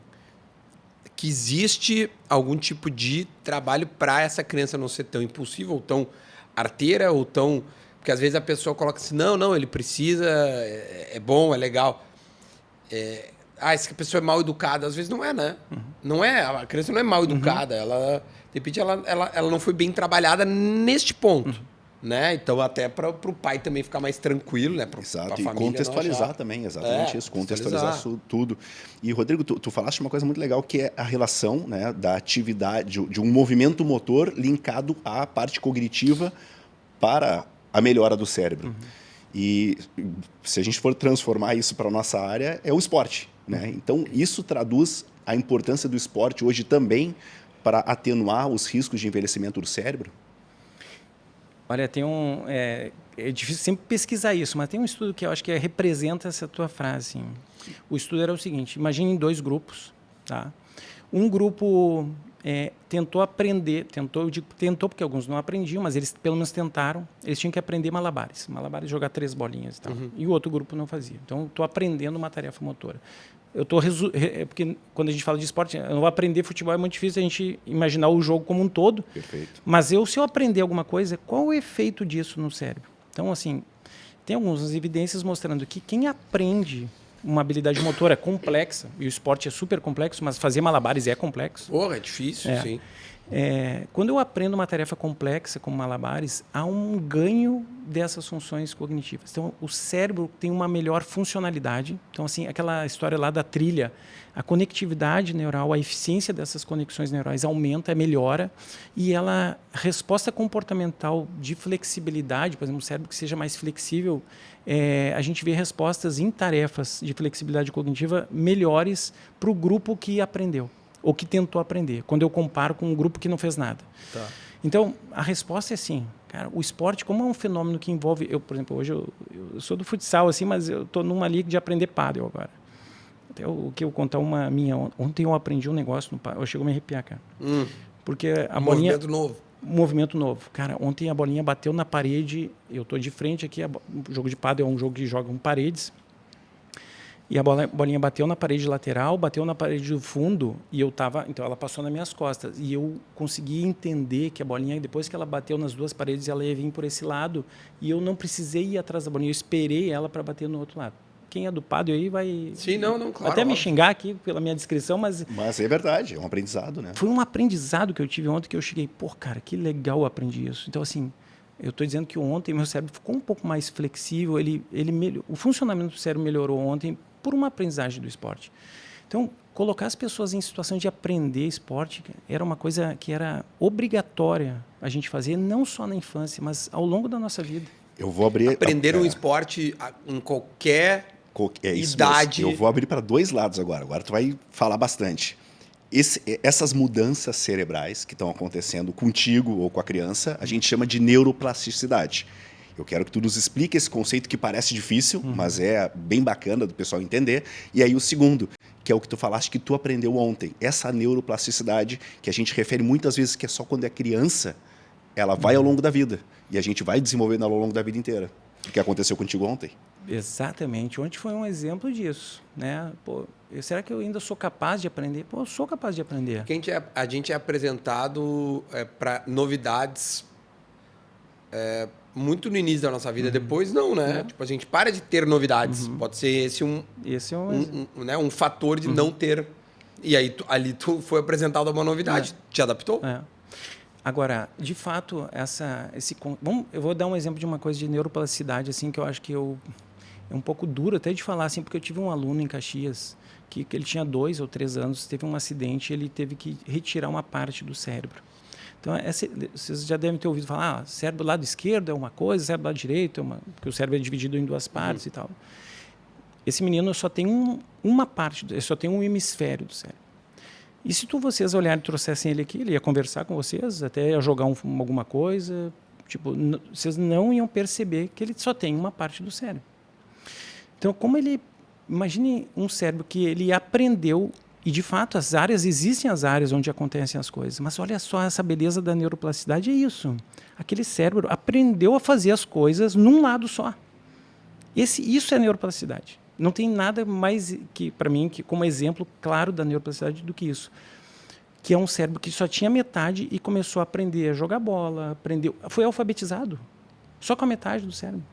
que existe algum tipo de trabalho para essa criança não ser tão impulsiva ou tão arteira ou tão... Porque às vezes a pessoa coloca assim, não, ele precisa, é bom, é legal. Essa pessoa é mal educada. Às vezes não é, né? Uhum. Não é, a criança não é mal educada. Ela, de repente, ela não foi bem trabalhada neste ponto. Né? Então, até para o pai também ficar mais tranquilo, né? Exato, e contextualizar também, exatamente isso, contextualizar tudo. E, Rodrigo, tu falaste uma coisa muito legal, que é a relação, né, da atividade, de um movimento motor linkado à parte cognitiva para a melhora do cérebro. Uhum. E se a gente for transformar isso para a nossa área, é o esporte. Né? Então, isso traduz a importância do esporte hoje também para atenuar os riscos de envelhecimento do cérebro? Olha, tem é difícil sempre pesquisar isso, mas tem um estudo que eu acho que representa essa tua frase. Assim. O estudo era o seguinte, imagine 2 grupos. Tá? Um grupo tentou aprender, tentou porque alguns não aprendiam, mas eles pelo menos tentaram, eles tinham que aprender malabares, jogar 3 bolinhas e tal. Uhum. E o outro grupo não fazia. Então, estou aprendendo uma tarefa motora. Porque quando a gente fala de esporte, eu não vou aprender futebol, é muito difícil a gente imaginar o jogo como um todo. Perfeito. Mas se eu aprender alguma coisa, qual o efeito disso no cérebro? Então, assim, tem algumas evidências mostrando que quem aprende uma habilidade motora complexa, e o esporte é super complexo, mas fazer malabares é complexo. Porra, é difícil, sim. Quando eu aprendo uma tarefa complexa como malabares, há um ganho dessas funções cognitivas. Então, o cérebro tem uma melhor funcionalidade. Então, assim, aquela história lá da trilha, a conectividade neural, a eficiência dessas conexões neurais aumenta, melhora, e a resposta comportamental de flexibilidade, por exemplo, um cérebro que seja mais flexível, a gente vê respostas em tarefas de flexibilidade cognitiva melhores para o grupo que aprendeu. Ou que tentou aprender, quando eu comparo com um grupo que não fez nada. Tá. Então, a resposta é sim. Cara, o esporte, como é um fenômeno que envolve... por exemplo, hoje eu sou do futsal, assim, mas eu estou numa liga de aprender pádel agora. Até o que eu contar uma minha... Ontem eu aprendi um negócio no pádel, eu chego a me arrepiar, cara. Porque a bolinha... Movimento novo. movimento novo. Cara, ontem a bolinha bateu na parede, eu estou de frente aqui, o jogo de pádel é um jogo que joga com paredes, e a bolinha bateu na parede lateral, bateu na parede do fundo, e então ela passou nas minhas costas, e eu consegui entender que a bolinha, depois que ela bateu nas duas paredes, ela ia vir por esse lado, e eu não precisei ir atrás da bolinha, eu esperei ela para bater no outro lado. Quem é do pádel aí vai... Sim, não, claro. Até me xingar aqui pela minha descrição, mas... Mas é verdade, é um aprendizado, né? Foi um aprendizado que eu tive ontem que eu cheguei, cara, que legal eu aprendi isso. Então, assim, eu estou dizendo que ontem meu cérebro ficou um pouco mais flexível, o funcionamento do cérebro melhorou ontem por uma aprendizagem do esporte. Então, colocar as pessoas em situação de aprender esporte era uma coisa que era obrigatória a gente fazer, não só na infância, mas ao longo da nossa vida. Eu vou abrir... Aprender um esporte em qualquer... idade. Mesmo. Eu vou abrir para dois lados agora. Agora tu vai falar bastante. Essas mudanças cerebrais que estão acontecendo contigo ou com a criança, a gente chama de neuroplasticidade. Eu quero que tu nos explique esse conceito que parece difícil, mas é bem bacana do pessoal entender. E aí o segundo, que é o que tu falaste que tu aprendeu ontem. Essa neuroplasticidade, que a gente refere muitas vezes que é só quando é criança, ela vai ao longo da vida. E a gente vai desenvolvendo ela ao longo da vida inteira. O que aconteceu contigo ontem? Exatamente. Ontem foi um exemplo disso, né? Pô, será que eu ainda sou capaz de aprender? Pô, eu sou capaz de aprender. Porque a gente é apresentado para novidades muito no início da nossa vida. Depois não, né? Tipo, a gente para de ter novidades. Pode ser esse um fator de não ter. E aí ali tu foi apresentado a uma novidade. Te adaptou? É. Agora, de fato, eu vou dar um exemplo de uma coisa de neuroplasticidade, assim, que eu acho que é um pouco duro até de falar, assim, porque eu tive um aluno em Caxias que ele tinha 2 ou 3 anos, teve um acidente e ele teve que retirar uma parte do cérebro. Então, vocês já devem ter ouvido falar, cérebro do lado esquerdo é uma coisa, cérebro do lado direito é porque o cérebro é dividido em 2 partes e tal. Esse menino só tem uma parte, só tem um hemisfério do cérebro. E se vocês olharem e trouxessem ele aqui, ele ia conversar com vocês, até ia jogar alguma coisa, tipo, vocês não iam perceber que ele só tem uma parte do cérebro. Então, imagine um cérebro que ele aprendeu, e de fato existem as áreas onde acontecem as coisas, mas olha só, essa beleza da neuroplasticidade é isso. Aquele cérebro aprendeu a fazer as coisas num lado só. Isso é neuroplasticidade. Não tem nada mais que, para mim, como exemplo claro da neuroplasticidade do que isso. Que é um cérebro que só tinha metade e começou a aprender a jogar bola, foi alfabetizado, só com a metade do cérebro.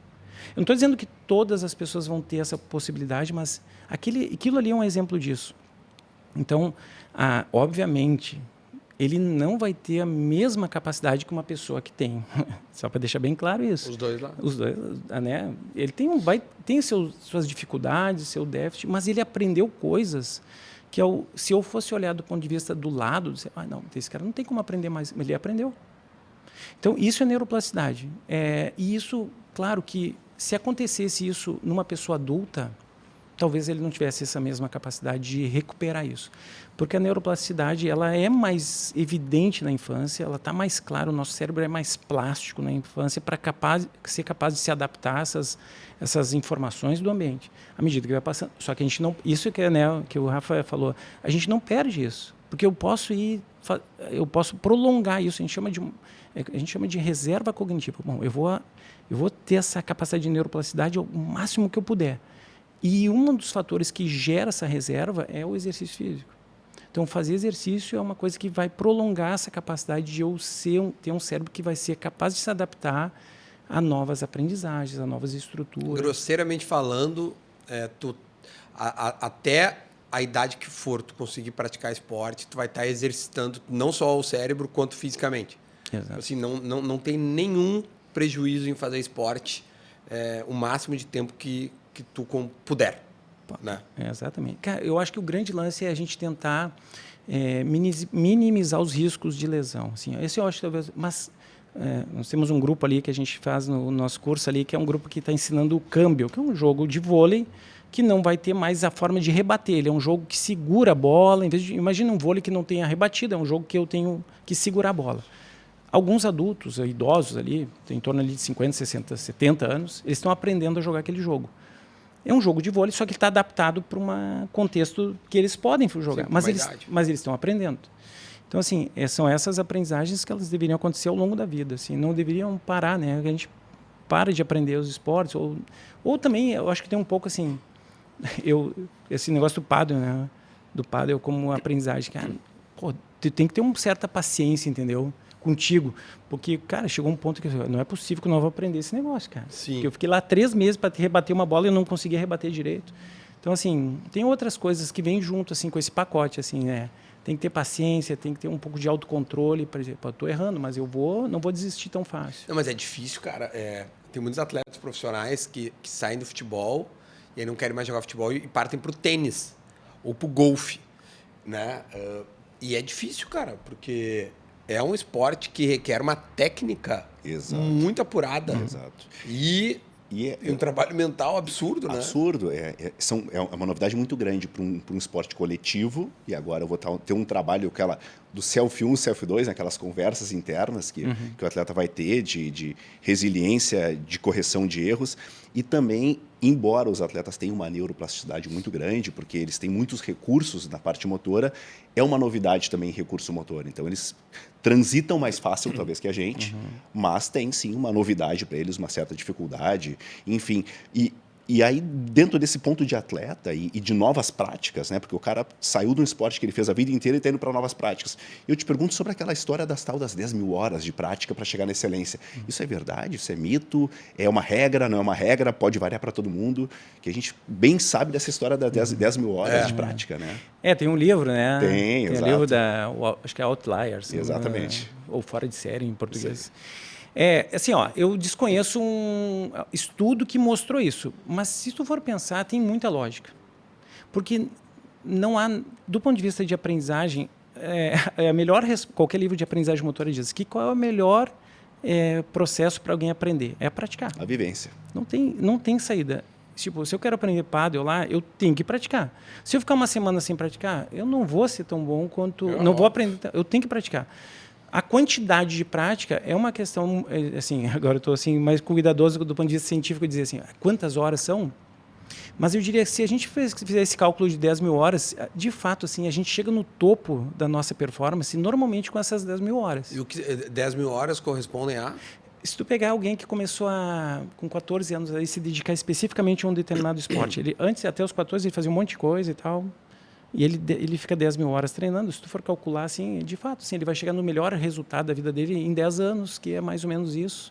Eu não estou dizendo que todas as pessoas vão ter essa possibilidade, mas aquilo ali é um exemplo disso. Então, obviamente, ele não vai ter a mesma capacidade que uma pessoa que tem. Só para deixar bem claro isso. Os dois lá. Os dois, né? Ele tem suas dificuldades, seu déficit, mas ele aprendeu coisas que, se eu fosse olhar do ponto de vista do lado, não, esse cara não tem como aprender mais. Ele aprendeu. Então, isso é neuroplasticidade. E isso, claro que, se acontecesse isso numa pessoa adulta, talvez ele não tivesse essa mesma capacidade de recuperar isso. Porque a neuroplasticidade ela é mais evidente na infância, ela está mais clara, o nosso cérebro é mais plástico na infância para ser capaz de se adaptar a essas informações do ambiente. À medida que vai passando. Só que a gente não... Isso que o Rafa falou, a gente não perde isso. Porque eu posso prolongar isso, a gente chama de reserva cognitiva. Bom, eu vou ter essa capacidade de neuroplasticidade ao máximo que eu puder. E um dos fatores que gera essa reserva é o exercício físico. Então, fazer exercício é uma coisa que vai prolongar essa capacidade de eu ter um cérebro que vai ser capaz de se adaptar a novas aprendizagens, a novas estruturas. Grosseiramente falando, até a idade que for tu conseguir praticar esporte, tu vai estar exercitando não só o cérebro, quanto fisicamente. Exato. Assim, não tem nenhum prejuízo em fazer esporte o máximo de tempo que tu puder. Né? Exatamente. Cara, eu acho que o grande lance é a gente tentar minimizar os riscos de lesão. Assim, esse eu acho talvez... Mas nós temos um grupo ali que a gente faz no nosso curso ali, que é um grupo que está ensinando o câmbio, que é um jogo de vôlei que não vai ter mais a forma de rebater. Ele é um jogo que segura a bola. Imagina um vôlei que não tenha rebatida, é um jogo que eu tenho que segurar a bola. Alguns adultos, idosos ali, em torno ali de 50, 60, 70 anos, eles estão aprendendo a jogar aquele jogo. É um jogo de vôlei, só que está adaptado para um contexto que eles podem jogar. Sim, mas eles estão aprendendo. Então, assim, são essas aprendizagens que elas deveriam acontecer ao longo da vida, assim, não deveriam parar, né? A gente para de aprender os esportes, ou também, eu acho que tem um pouco, assim, esse negócio do pádel, né? Do pádel como aprendizagem, cara, pô, tu tem que ter uma certa paciência, entendeu? Contigo, porque, cara, chegou um ponto que não é possível que eu não vou aprender esse negócio, cara. Sim. Porque eu fiquei lá 3 meses para rebater uma bola e eu não conseguia rebater direito. Então, assim, tem outras coisas que vêm junto, assim, com esse pacote, assim, né? Tem que ter paciência, tem que ter um pouco de autocontrole. Por exemplo, eu estou errando, mas não vou desistir tão fácil. Não, mas é difícil, cara. Tem muitos atletas profissionais que saem do futebol e aí não querem mais jogar futebol e partem pro tênis ou pro golfe, né? E é difícil, cara, porque é um esporte que requer uma técnica muito apurada. Exato. E um trabalho mental absurdo, né? Absurdo. É uma novidade muito grande para um esporte coletivo. E agora eu vou ter um trabalho do self 1, self 2, né? Aquelas conversas internas que o atleta vai ter de resiliência, de correção de erros. E também, embora os atletas tenham uma neuroplasticidade muito grande, porque eles têm muitos recursos na parte motora, é uma novidade também recurso motor. Então, eles transitam mais fácil, talvez, que a gente, mas tem, sim, uma novidade para eles, uma certa dificuldade, enfim. E aí, dentro desse ponto de atleta e de novas práticas, né? Porque o cara saiu de um esporte que ele fez a vida inteira e está indo para novas práticas. Eu te pergunto sobre aquela história das 10 mil horas de prática para chegar na excelência. Isso é verdade? Isso é mito? É uma regra? Não é uma regra? Pode variar para todo mundo? Que a gente bem sabe dessa história das 10 mil horas de prática, né? Tem um livro, né? Tem, exato. O livro acho que é Outliers. Exatamente. Ou Fora de Série, em português. Assim, eu desconheço um estudo que mostrou isso, mas se tu for pensar, tem muita lógica. Porque não há, do ponto de vista de aprendizagem, a melhor, qualquer livro de aprendizagem motora diz que qual é o melhor processo para alguém aprender? É praticar. A vivência. Não tem saída. Tipo, se eu quero aprender pádel lá, eu tenho que praticar. Se eu ficar uma semana sem praticar, eu não vou ser tão bom quanto... Não vou aprender, eu tenho que praticar. A quantidade de prática é uma questão, assim, agora eu estou assim, mais cuidadoso do ponto de vista científico, de dizer assim, quantas horas são? Mas eu diria que se a gente fizer esse cálculo de 10 mil horas, de fato, assim, a gente chega no topo da nossa performance, normalmente com essas 10 mil horas. E 10 mil horas correspondem a? Se tu pegar alguém que começou com 14 anos a se dedicar especificamente a um determinado esporte, antes, até os 14, ele fazia um monte de coisa e tal... E ele fica 10 mil horas treinando. Se tu for calcular, assim, de fato, assim, ele vai chegar no melhor resultado da vida dele em 10 anos, que é mais ou menos isso.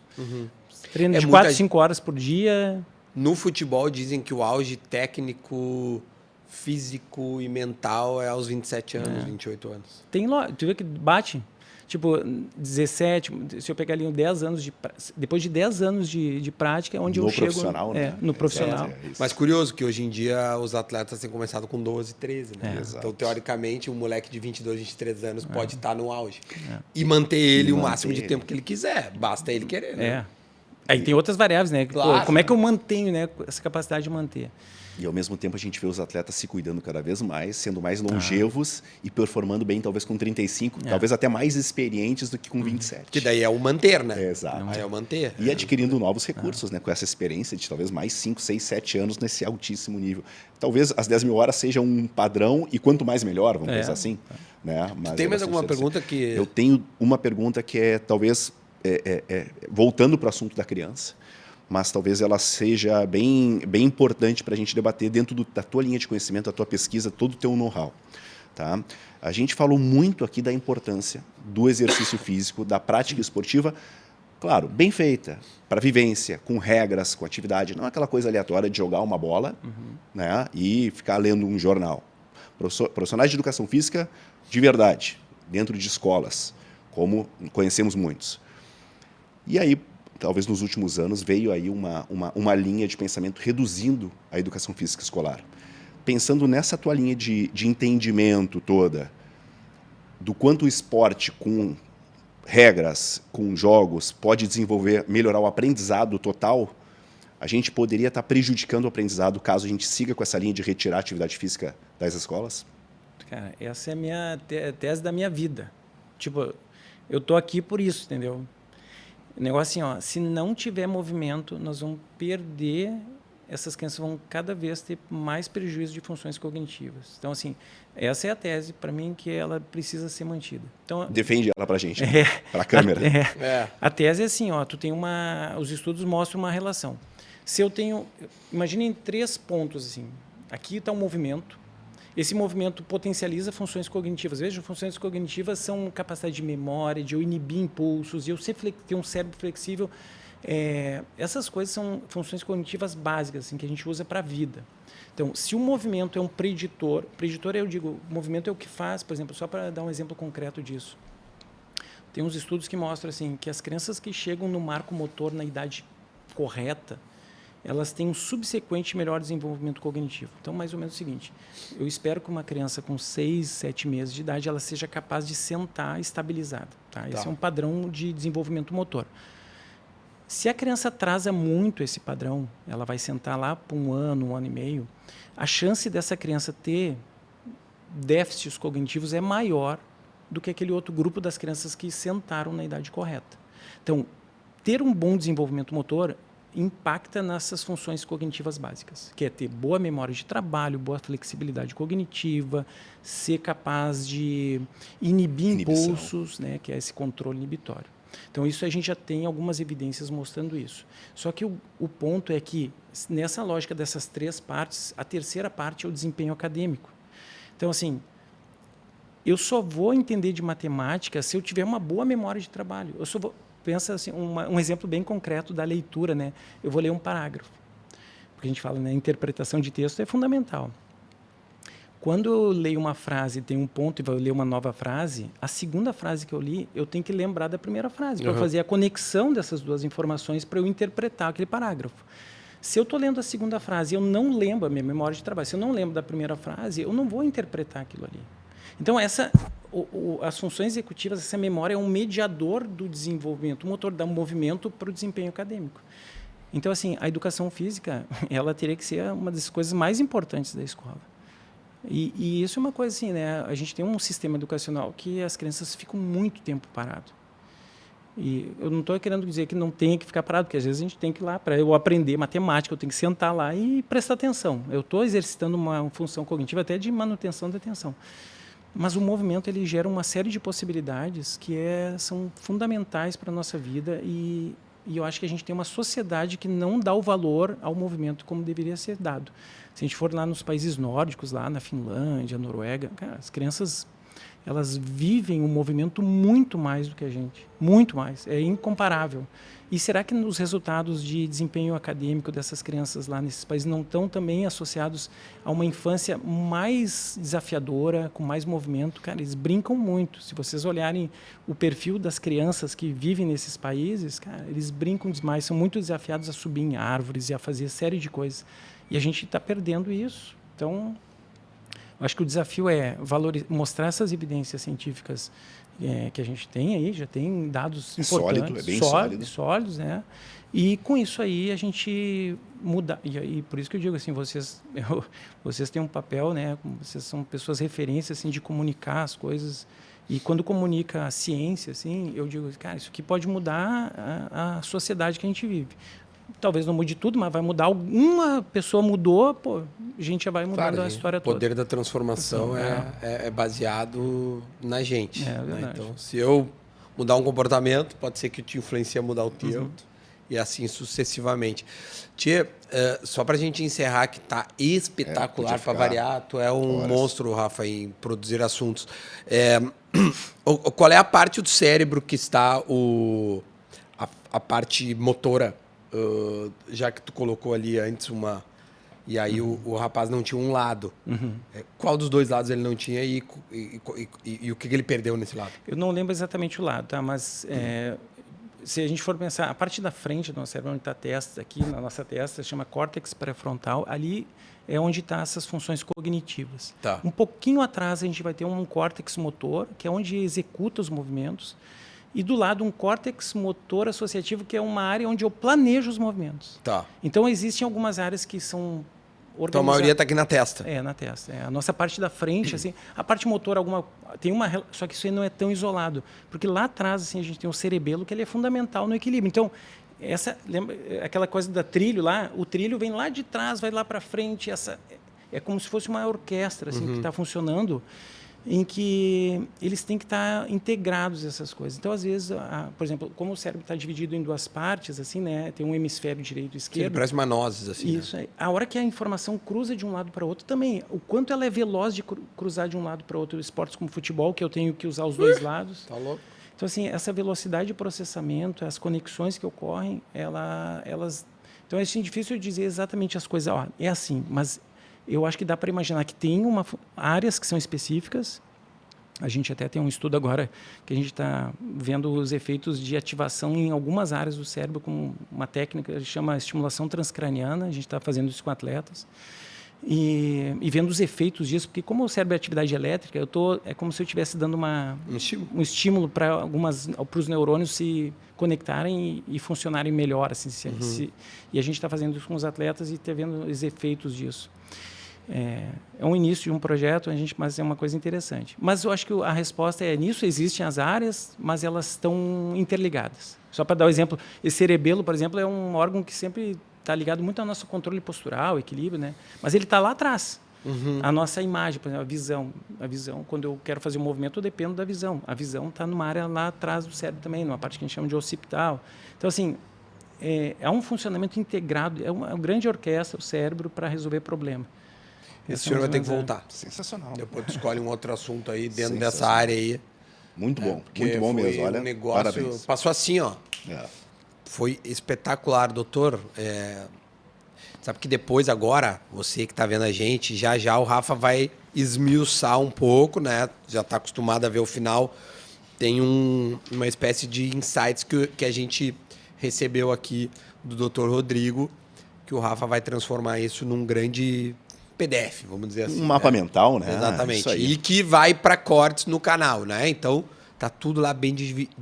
Treino de 4, 5 horas por dia. No futebol, dizem que o auge técnico, físico e mental é aos 27 anos, 28 anos. Tu vê que bate. Tipo, 17, se eu pegar ali 10 anos depois de 10 anos de prática, é onde eu chego... No profissional, né? No profissional. Mas curioso que hoje em dia os atletas têm começado com 12, 13, né? Exato. Então, teoricamente, um moleque de 22, 23 anos pode estar no auge. E manter ele o máximo de tempo que ele quiser. Basta ele querer, né? Aí tem outras variáveis, né? Claro, como é que eu mantenho, né, essa capacidade de manter? E, ao mesmo tempo, a gente vê os atletas se cuidando cada vez mais, sendo mais longevos e performando bem, talvez com 35, talvez até mais experientes do que com 27. Que daí é o manter, né? Exato. Aí é o manter. E adquirindo novos recursos, né? Com essa experiência de talvez mais 5, 6, 7 anos nesse altíssimo nível. Talvez as 10 mil horas sejam um padrão e quanto mais melhor, vamos pensar assim. Né? Mas tem mais alguma pergunta que... Eu tenho uma pergunta que é, talvez, voltando para o assunto da criança, mas talvez ela seja bem importante para a gente debater dentro da tua linha de conhecimento, da tua pesquisa, todo o teu know-how. Tá? A gente falou muito aqui da importância do exercício físico, da prática esportiva, claro, bem feita, para vivência, com regras, com atividade, não é aquela coisa aleatória de jogar uma bola né, e ficar lendo um jornal. Profissionais de educação física de verdade, dentro de escolas, como conhecemos muitos. E aí, talvez nos últimos anos, veio aí uma linha de pensamento reduzindo a educação física escolar. Pensando nessa tua linha de entendimento toda, do quanto o esporte, com regras, com jogos, pode melhorar o aprendizado total, a gente poderia estar prejudicando o aprendizado caso a gente siga com essa linha de retirar a atividade física das escolas? Cara, essa é a minha tese da minha vida. Tipo, eu tô aqui por isso, entendeu? O negócio assim, se não tiver movimento, nós vamos perder essas crianças vão cada vez ter mais prejuízo de funções cognitivas. Então, assim, essa é a tese, para mim, que ela precisa ser mantida. Então, defende ela para a gente, para a câmera. A tese é assim, ó, os estudos mostram uma relação. Se eu tenho, imaginem 3 pontos, assim, aqui está um movimento, esse movimento potencializa funções cognitivas. Veja, funções cognitivas são capacidade de memória, de eu inibir impulsos, de eu ter um cérebro flexível. Essas coisas são funções cognitivas básicas assim, que a gente usa para a vida. Então, se o movimento é um preditor, eu digo, o movimento é o que faz, por exemplo, só para dar um exemplo concreto disso. Tem uns estudos que mostram assim, que as crianças que chegam no marco motor na idade correta, elas têm um subsequente melhor desenvolvimento cognitivo. Então, mais ou menos o seguinte, eu espero que uma criança com 6, 7 meses de idade, ela seja capaz de sentar estabilizada. Tá? Esse é um padrão de desenvolvimento motor. Se a criança atrasa muito esse padrão, ela vai sentar lá por 1 ano e meio, a chance dessa criança ter déficits cognitivos é maior do que aquele outro grupo das crianças que sentaram na idade correta. Então, ter um bom desenvolvimento motor impacta nessas funções cognitivas básicas, que é ter boa memória de trabalho, boa flexibilidade cognitiva, ser capaz de inibir impulsos, né, que é esse controle inibitório. Então, isso a gente já tem algumas evidências mostrando isso. Só que o ponto é que, nessa lógica dessas 3 partes, a terceira parte é o desempenho acadêmico. Então, assim, eu só vou entender de matemática se eu tiver uma boa memória de trabalho. Pensa assim, um exemplo bem concreto da leitura, né? Eu vou ler um parágrafo, porque a gente fala, né, interpretação de texto é fundamental. Quando eu leio uma frase, tem um ponto e vou ler uma nova frase, a segunda frase que eu li, eu tenho que lembrar da primeira frase, para fazer a conexão dessas 2 informações para eu interpretar aquele parágrafo. Se eu estou lendo a segunda frase e eu não lembro a minha memória de trabalho, se eu não lembro da primeira frase, eu não vou interpretar aquilo ali. Então, as funções executivas, essa memória é um mediador do desenvolvimento, um motor do movimento para o desempenho acadêmico. Então, assim, a educação física, ela teria que ser uma das coisas mais importantes da escola. E isso é uma coisa assim, né? A gente tem um sistema educacional que as crianças ficam muito tempo paradas. E eu não estou querendo dizer que não tenha que ficar parado, porque às vezes a gente tem que ir lá, para eu aprender matemática, eu tenho que sentar lá e prestar atenção. Eu estou exercitando uma função cognitiva até de manutenção da atenção. Mas o movimento ele gera uma série de possibilidades que são fundamentais para a nossa vida e eu acho que a gente tem uma sociedade que não dá o valor ao movimento como deveria ser dado. Se a gente for lá nos países nórdicos, lá na Finlândia, Noruega, cara, as crianças elas vivem o movimento muito mais do que a gente, muito mais, é incomparável. E será que os resultados de desempenho acadêmico dessas crianças lá nesses países não estão também associados a uma infância mais desafiadora, com mais movimento? Cara, eles brincam muito. Se vocês olharem o perfil das crianças que vivem nesses países, cara, eles brincam demais, são muito desafiados a subir em árvores e a fazer série de coisas. E a gente está perdendo isso. Então, eu acho que o desafio é mostrar essas evidências científicas que a gente tem aí, já tem dados importantes, bem sólidos, né? E com isso aí a gente muda. E por isso que eu digo assim, vocês têm um papel, né? Vocês são pessoas referências assim de comunicar as coisas. E quando comunica a ciência, assim, eu digo, cara, isso aqui pode mudar a sociedade que a gente vive. Talvez não mude tudo, mas vai mudar. Alguma pessoa mudou, pô, a gente já vai mudando a história toda. O poder da transformação é baseado na gente. Né? Então, se eu mudar um comportamento, pode ser que te influencie a mudar o teu. E assim sucessivamente. Tchê, só para a gente encerrar, que tá espetacular para variar. Tu é um monstro, Rafa, em produzir assuntos. Qual é a parte do cérebro que está a parte motora? Já que tu colocou ali antes uma... E aí o rapaz não tinha um lado. Qual dos 2 lados ele não tinha e o que ele perdeu nesse lado? Eu não lembro exatamente o lado, tá? Mas se a gente for pensar, a parte da frente do nosso cérebro, onde está a testa, aqui na nossa testa, chama córtex pré-frontal, ali é onde estão essas funções cognitivas. Tá. Um pouquinho atrás a gente vai ter um córtex motor, que é onde executa os movimentos. E do lado um córtex motor associativo, que é uma área onde eu planejo os movimentos. Tá. Então existem algumas áreas que são organizadas. Então a maioria está aqui na testa. Na testa. A nossa parte da frente, assim, a parte motor tem só que isso aí não é tão isolado, porque lá atrás assim a gente tem o cerebelo, que ele é fundamental no equilíbrio. Então lembra aquela coisa da trilho lá? O trilho vem lá de trás, vai lá para frente. É como se fosse uma orquestra assim, que está funcionando, em que eles têm que estar integrados, essas coisas. Então, às vezes, por exemplo, como o cérebro está dividido em duas partes, assim, né? Tem um hemisfério direito e esquerdo. Parece uma nozes, assim. Isso. Né? A hora que a informação cruza de um lado para o outro, também, o quanto ela é veloz de cruzar de um lado para o outro. Esportes como futebol, que eu tenho que usar os dois lados. Tá louco. Então, assim, essa velocidade de processamento, as conexões que ocorrem, elas... Então, é assim, difícil dizer exatamente as coisas. Ó, é assim, mas... Eu acho que dá para imaginar que tem áreas que são específicas. A gente até tem um estudo agora que a gente está vendo os efeitos de ativação em algumas áreas do cérebro com uma técnica que chama estimulação transcraniana. A gente está fazendo isso com atletas. E vendo os efeitos disso, porque como o cérebro é atividade elétrica, é como se eu estivesse dando um estímulo para os neurônios se conectarem e funcionarem melhor. Assim, e a gente está fazendo isso com os atletas e está vendo os efeitos disso. É um início de um projeto, mas é uma coisa interessante. Mas eu acho que a resposta é nisso, existem as áreas, mas elas estão interligadas. Só para dar um exemplo, esse cerebelo, por exemplo, é um órgão que sempre está ligado muito ao nosso controle postural, equilíbrio, né? Mas ele está lá atrás. A nossa imagem, por exemplo, a visão, quando eu quero fazer um movimento, eu dependo da visão. A visão está numa área lá atrás do cérebro também, numa parte que a gente chama de occipital. Então, assim, é um funcionamento integrado, é uma grande orquestra, o cérebro, para resolver problema. Esse senhor vai ter que voltar. Sensacional. Depois tu escolhe um outro assunto aí dentro dessa área aí. Muito bom mesmo. Olha, um negócio, parabéns. Passou assim, ó. Foi espetacular, doutor. Sabe que depois, agora, você que está vendo a gente, já o Rafa vai esmiuçar um pouco, né? Já está acostumado a ver o final. Tem uma espécie de insights que a gente recebeu aqui do doutor Rodrigo, que o Rafa vai transformar isso num grande PDF, vamos dizer assim. Um mapa mental, né? Exatamente. Isso aí. E que vai para cortes no canal, né? Então, tá tudo lá bem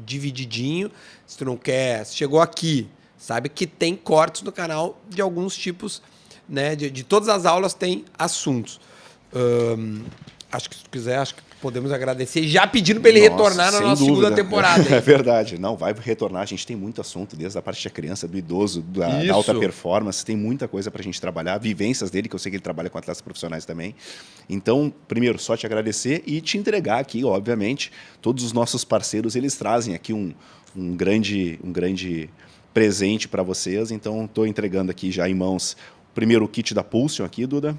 divididinho. Se tu não quer... Se chegou aqui, sabe que tem cortes no canal de alguns tipos, né? De todas as aulas tem assuntos. Acho que se tu quiser, acho que podemos agradecer. Já pedindo para ele retornar na nossa segunda temporada. É verdade. Não, vai retornar. A gente tem muito assunto, desde a parte da criança, do idoso, da alta performance. Tem muita coisa para a gente trabalhar. Vivências dele, que eu sei que ele trabalha com atletas profissionais também. Então, primeiro, só te agradecer e te entregar aqui, obviamente. Todos os nossos parceiros, eles trazem aqui um grande presente para vocês. Então, estou entregando aqui já em mãos primeiro o kit da Pulsion aqui, Duda.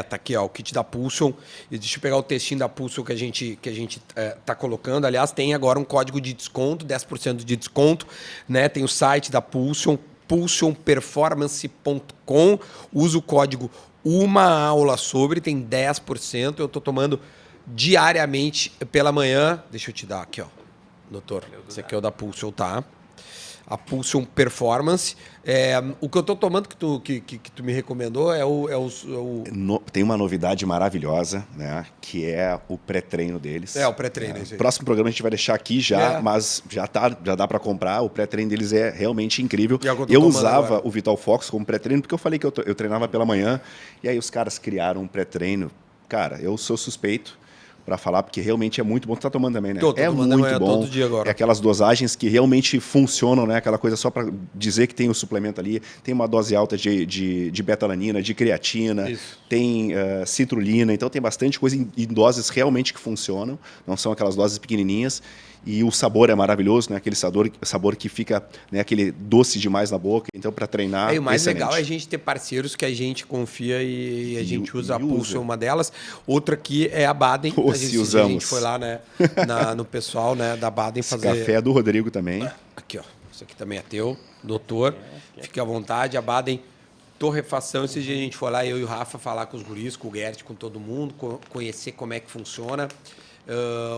Tá aqui, ó, o kit da Pulsion. E deixa eu pegar o textinho da Pulsion que a gente tá colocando. Aliás, tem agora um código de desconto, 10% de desconto, né? Tem o site da Pulsion, pulsionperformance.com. Usa o código Uma Aula Sobre, tem 10%. Eu tô tomando diariamente pela manhã. Deixa eu te dar aqui, ó, doutor. Esse aqui é o da Pulsion, tá? A Pulsion Performance. O que eu estou tomando que tu me recomendou Tem uma novidade maravilhosa, né? Que é o pré-treino deles. O pré-treino. O próximo programa a gente vai deixar aqui já, mas já dá para comprar. O pré-treino deles é realmente incrível. Eu usava o Vital Fox como pré-treino porque eu falei que eu treinava pela manhã. E aí os caras criaram um pré-treino. Cara, eu sou suspeito para falar, porque realmente é muito bom. Tu tá tomando também, né? É muito bom. Todo dia agora. É aquelas dosagens que realmente funcionam, né? Aquela coisa só para dizer que tem um suplemento ali. Tem uma dose alta de betalanina, de creatina, tem citrulina. Então tem bastante coisa em doses realmente que funcionam. Não são aquelas doses pequenininhas. E o sabor é maravilhoso, né? Aquele sabor que fica, né? Aquele doce demais na boca. Então, para treinar, o mais legal é a gente ter parceiros que a gente confia e a gente usa a Pulsion, uma delas. Outra aqui é a Baden. A gente foi lá, né? No pessoal, né, da Baden fazer... Esse café é do Rodrigo também. Aqui, ó. Isso aqui também é teu, doutor. Fique à vontade. A Baden Torrefação. Esse dia a gente foi lá, eu e o Rafa, falar com os guris, com o Gert, com todo mundo, conhecer como é que funciona.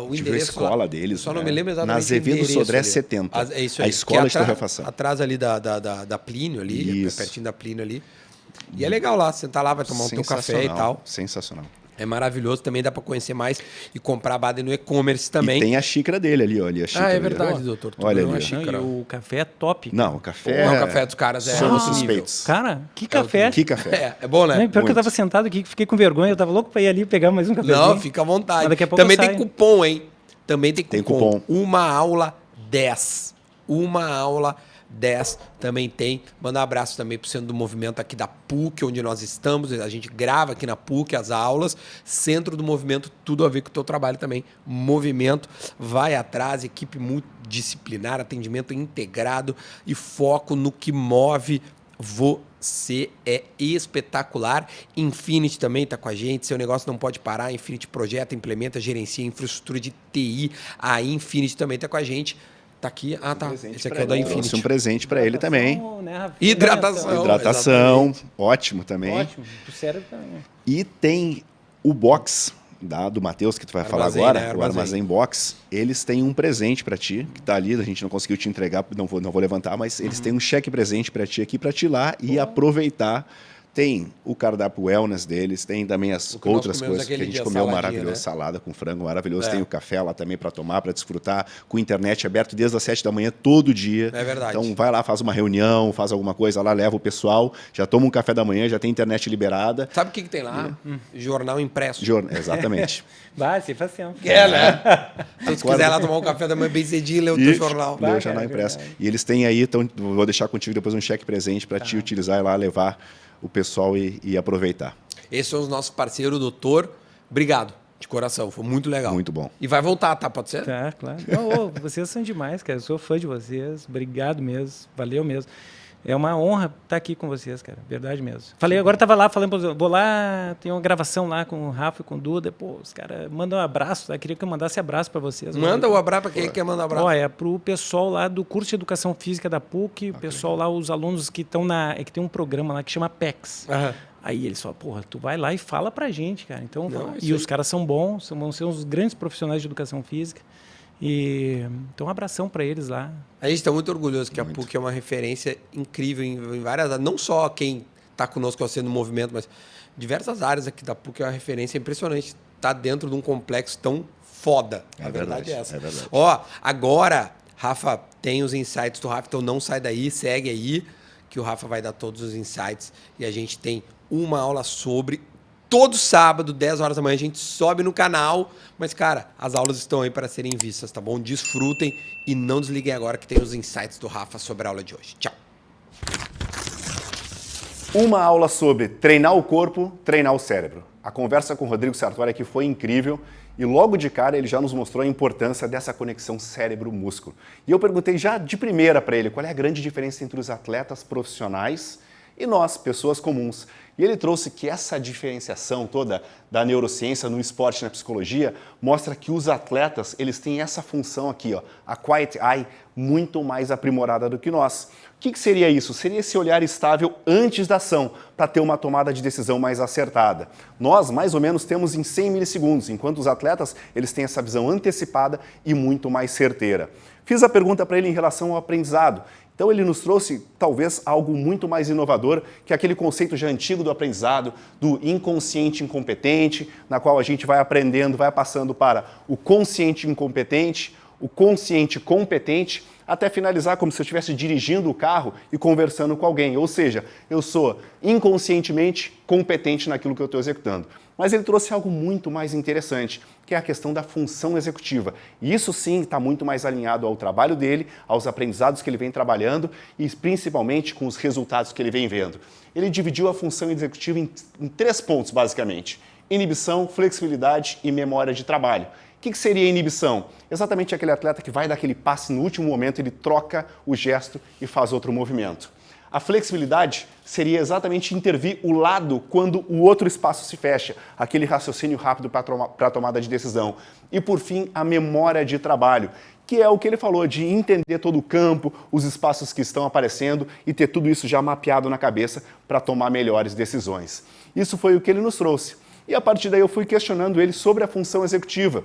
O endereço a escola lá, deles. Só não me lembro exatamente. Na Azevedo Sodré 70. É isso aí. A escola de torrefação. Atrás ali da Plínio, ali, pertinho da Plínio ali. E é legal lá, sentar lá, vai tomar um teu café e tal. Sensacional. É maravilhoso, também dá para conhecer mais e comprar a Baden no e-commerce também. E tem a xícara dele ali, olha. A xícara é verdade, doutor. Olha ali. E o café é top. Não, o café o café dos caras somos suspeitos. Cara, que café. Que café. É bom, né? Pior que eu tava sentado aqui, fiquei com vergonha, eu tava louco para ir ali pegar mais um café. Não, fica à vontade. Mas daqui a pouco também tem cupom, hein? Também tem cupom. Tem cupom. Uma aula 10. Uma aula 10 também tem. Manda um abraço também pro Centro do Movimento aqui da PUC, onde nós estamos. A gente grava aqui na PUC as aulas. Centro do Movimento, tudo a ver com o teu trabalho também. Movimento, vai atrás, equipe multidisciplinar, atendimento integrado e foco no que move você. É espetacular. Infinity também está com a gente. Seu negócio não pode parar. Infinity projeta, implementa, gerencia infraestrutura de TI. A Infinity também está com a gente. Tá aqui. Ah, tá. Esse aqui é o da Infinity. Trouxe um presente para ele também. Né, Hidratação. Hidratação. Exatamente. Ótimo também. Ótimo. O cérebro também. E tem o box do Matheus, que tu vai Armazém, falar agora, né? o Armazém Box. Eles têm um presente para ti, que tá ali, a gente não conseguiu te entregar, não vou levantar, mas eles têm um cheque presente para ti aqui, para te ir lá e aproveitar. Tem o cardápio wellness deles, tem também as outras coisas que a gente comeu maravilhoso, né? Salada com frango maravilhoso, tem o café lá também para tomar, para desfrutar, com internet aberto desde as 7 da manhã todo dia. É verdade. Então vai lá, faz uma reunião, faz alguma coisa lá, leva o pessoal, já toma um café da manhã, já tem internet liberada. Sabe o que tem lá? Jornal impresso. Exatamente. Vai, se faz tempo. Né? Então, se quiser lá tomar um café da manhã bem cedinho, lê o teu jornal. Lê o jornal impresso. E eles têm aí, então vou deixar contigo depois um cheque presente para te utilizar e lá levar o pessoal e aproveitar. Esses são os nossos parceiros, doutor. Obrigado, de coração. Foi muito legal. Muito bom. E vai voltar, tá? Pode ser? Tá, claro. Não, vocês são demais, cara. Eu sou fã de vocês. Obrigado mesmo. Valeu mesmo. É uma honra estar aqui com vocês, cara. Verdade mesmo. Falei, agora estava lá falando, vou lá, tem uma gravação lá com o Rafa e com o Duda. Pô, os caras mandam um abraço. Eu queria que eu mandasse abraço para vocês. Manda o abraço para quem quer mandar abraço. Ó, é pro pessoal lá do curso de Educação Física da PUC, o pessoal lá, os alunos que estão que tem um programa lá que chama PEX. Aí eles falam, porra, tu vai lá e fala pra gente, cara. Então, e os caras são bons, vão ser uns grandes profissionais de Educação Física. Então, um abração para eles lá. A gente está muito orgulhoso que a PUC é uma referência incrível em várias áreas. Não só quem está conosco ao ser no movimento, mas diversas áreas aqui da PUC é uma referência impressionante. Está dentro de um complexo tão foda. A verdade é essa. É verdade. Ó, agora, Rafa, tem os insights do Rafa, então não sai daí, segue aí, que o Rafa vai dar todos os insights. E a gente tem uma aula sobre... Todo sábado, 10 horas da manhã, a gente sobe no canal. Mas, cara, as aulas estão aí para serem vistas, tá bom? Desfrutem e não desliguem agora que tem os insights do Rafa sobre a aula de hoje. Tchau. Uma aula sobre treinar o corpo, treinar o cérebro. A conversa com o Rodrigo Sartori aqui foi incrível e logo de cara ele já nos mostrou a importância dessa conexão cérebro-músculo. E eu perguntei já de primeira para ele qual é a grande diferença entre os atletas profissionais e nós, pessoas comuns. E ele trouxe que essa diferenciação toda da neurociência no esporte e na psicologia mostra que os atletas, eles têm essa função aqui, ó, a quiet eye, muito mais aprimorada do que nós. O que seria isso? Seria esse olhar estável antes da ação, para ter uma tomada de decisão mais acertada. Nós, mais ou menos, temos em 100 milissegundos, enquanto os atletas, eles têm essa visão antecipada e muito mais certeira. Fiz a pergunta para ele em relação ao aprendizado. Então ele nos trouxe, talvez, algo muito mais inovador, que é aquele conceito já antigo do aprendizado, do inconsciente incompetente, na qual a gente vai aprendendo, vai passando para o consciente incompetente, o consciente competente, até finalizar como se eu estivesse dirigindo o carro e conversando com alguém. Ou seja, eu sou inconscientemente competente naquilo que eu estou executando. Mas ele trouxe algo muito mais interessante, que é a questão da função executiva. E isso sim está muito mais alinhado ao trabalho dele, aos aprendizados que ele vem trabalhando e principalmente com os resultados que ele vem vendo. Ele dividiu a função executiva em 3 pontos, basicamente: inibição, flexibilidade e memória de trabalho. O que seria inibição? Exatamente aquele atleta que vai dar aquele passe no último momento, ele troca o gesto e faz outro movimento. A flexibilidade seria exatamente intervir o lado quando o outro espaço se fecha, aquele raciocínio rápido para a tomada de decisão. E, por fim, a memória de trabalho, que é o que ele falou, de entender todo o campo, os espaços que estão aparecendo e ter tudo isso já mapeado na cabeça para tomar melhores decisões. Isso foi o que ele nos trouxe. E, a partir daí, eu fui questionando ele sobre a função executiva.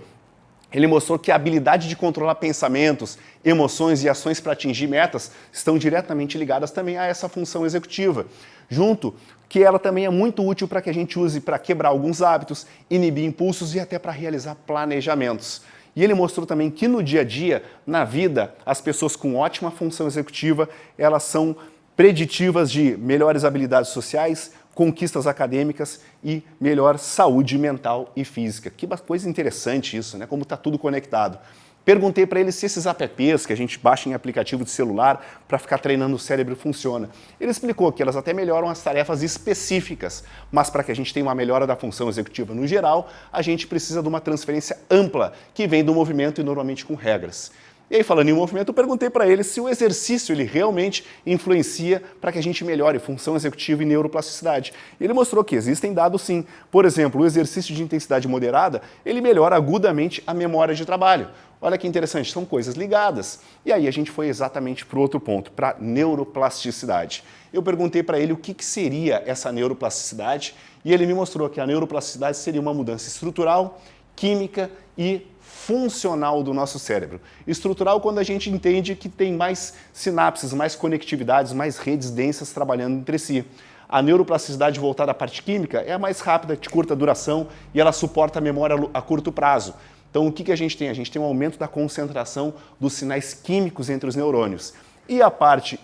Ele mostrou que a habilidade de controlar pensamentos, emoções e ações para atingir metas estão diretamente ligadas também a essa função executiva. Junto, que ela também é muito útil para que a gente use para quebrar alguns hábitos, inibir impulsos e até para realizar planejamentos. E ele mostrou também que no dia a dia, na vida, as pessoas com ótima função executiva, elas são preditivas de melhores habilidades sociais, conquistas acadêmicas e melhor saúde mental e física. Que coisa interessante isso, né? Como está tudo conectado. Perguntei para ele se esses apps que a gente baixa em aplicativo de celular para ficar treinando o cérebro funciona. Ele explicou que elas até melhoram as tarefas específicas, mas para que a gente tenha uma melhora da função executiva no geral, a gente precisa de uma transferência ampla, que vem do movimento e normalmente com regras. E aí, falando em movimento, eu perguntei para ele se o exercício ele realmente influencia para que a gente melhore função executiva e neuroplasticidade. E ele mostrou que existem dados sim. Por exemplo, o exercício de intensidade moderada, ele melhora agudamente a memória de trabalho. Olha que interessante, são coisas ligadas. E aí a gente foi exatamente para o outro ponto, para neuroplasticidade. Eu perguntei para ele o que seria essa neuroplasticidade e ele me mostrou que a neuroplasticidade seria uma mudança estrutural, química e funcional do nosso cérebro. Estrutural quando a gente entende que tem mais sinapses, mais conectividades, mais redes densas trabalhando entre si. A neuroplasticidade voltada à parte química é a mais rápida, de curta duração e ela suporta a memória a curto prazo. Então o que a gente tem? A gente tem um aumento da concentração dos sinais químicos entre os neurônios. E a parte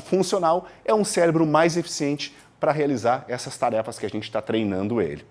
funcional é um cérebro mais eficiente para realizar essas tarefas que a gente está treinando ele.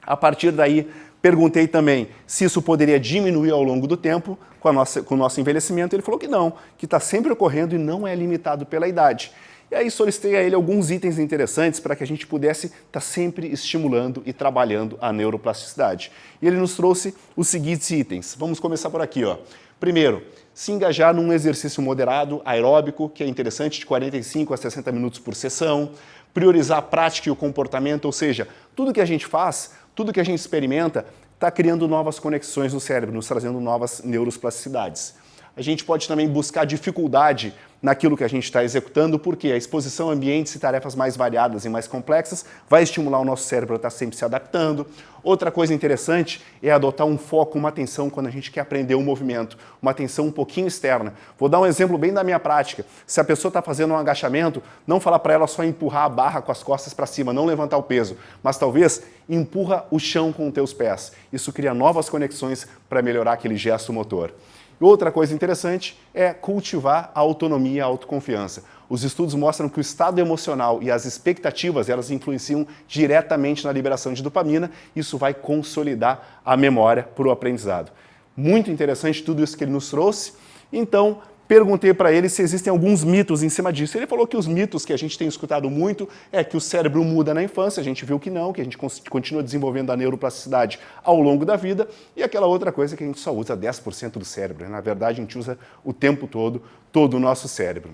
A partir daí, perguntei também se isso poderia diminuir ao longo do tempo com o nosso envelhecimento. Ele falou que não, que está sempre ocorrendo e não é limitado pela idade. E aí solicitei a ele alguns itens interessantes para que a gente pudesse estar sempre estimulando e trabalhando a neuroplasticidade. E ele nos trouxe os seguintes itens. Vamos começar por aqui, ó. Primeiro, se engajar num exercício moderado, aeróbico, que é interessante, de 45 a 60 minutos por sessão. Priorizar a prática e o comportamento, ou seja, tudo que a gente faz, tudo que a gente experimenta, está criando novas conexões no cérebro, nos trazendo novas neuroplasticidades. A gente pode também buscar dificuldade naquilo que a gente está executando, porque a exposição a ambientes e tarefas mais variadas e mais complexas vai estimular o nosso cérebro a estar sempre se adaptando. Outra coisa interessante é adotar um foco, uma atenção quando a gente quer aprender um movimento, uma atenção um pouquinho externa. Vou dar um exemplo bem da minha prática. Se a pessoa está fazendo um agachamento, não falar para ela só empurrar a barra com as costas para cima, não levantar o peso, mas talvez empurra o chão com os teus pés. Isso cria novas conexões para melhorar aquele gesto motor. Outra coisa interessante é cultivar a autonomia e a autoconfiança. Os estudos mostram que o estado emocional e as expectativas, elas influenciam diretamente na liberação de dopamina. Isso vai consolidar a memória para o aprendizado. Muito interessante tudo isso que ele nos trouxe. Então, perguntei para ele se existem alguns mitos em cima disso. Ele falou que os mitos que a gente tem escutado muito é que o cérebro muda na infância, a gente viu que não, que a gente continua desenvolvendo a neuroplasticidade ao longo da vida, e aquela outra coisa que a gente só usa 10% do cérebro. Na verdade, a gente usa o tempo todo o nosso cérebro.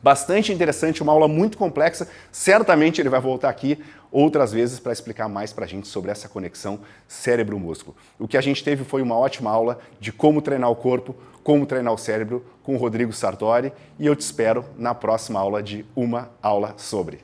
Bastante interessante, uma aula muito complexa. Certamente ele vai voltar aqui outras vezes para explicar mais para a gente sobre essa conexão cérebro-músculo. O que a gente teve foi uma ótima aula de como treinar o corpo, como treinar o cérebro com o Rodrigo Sartori, e eu te espero na próxima aula de Uma Aula Sobre.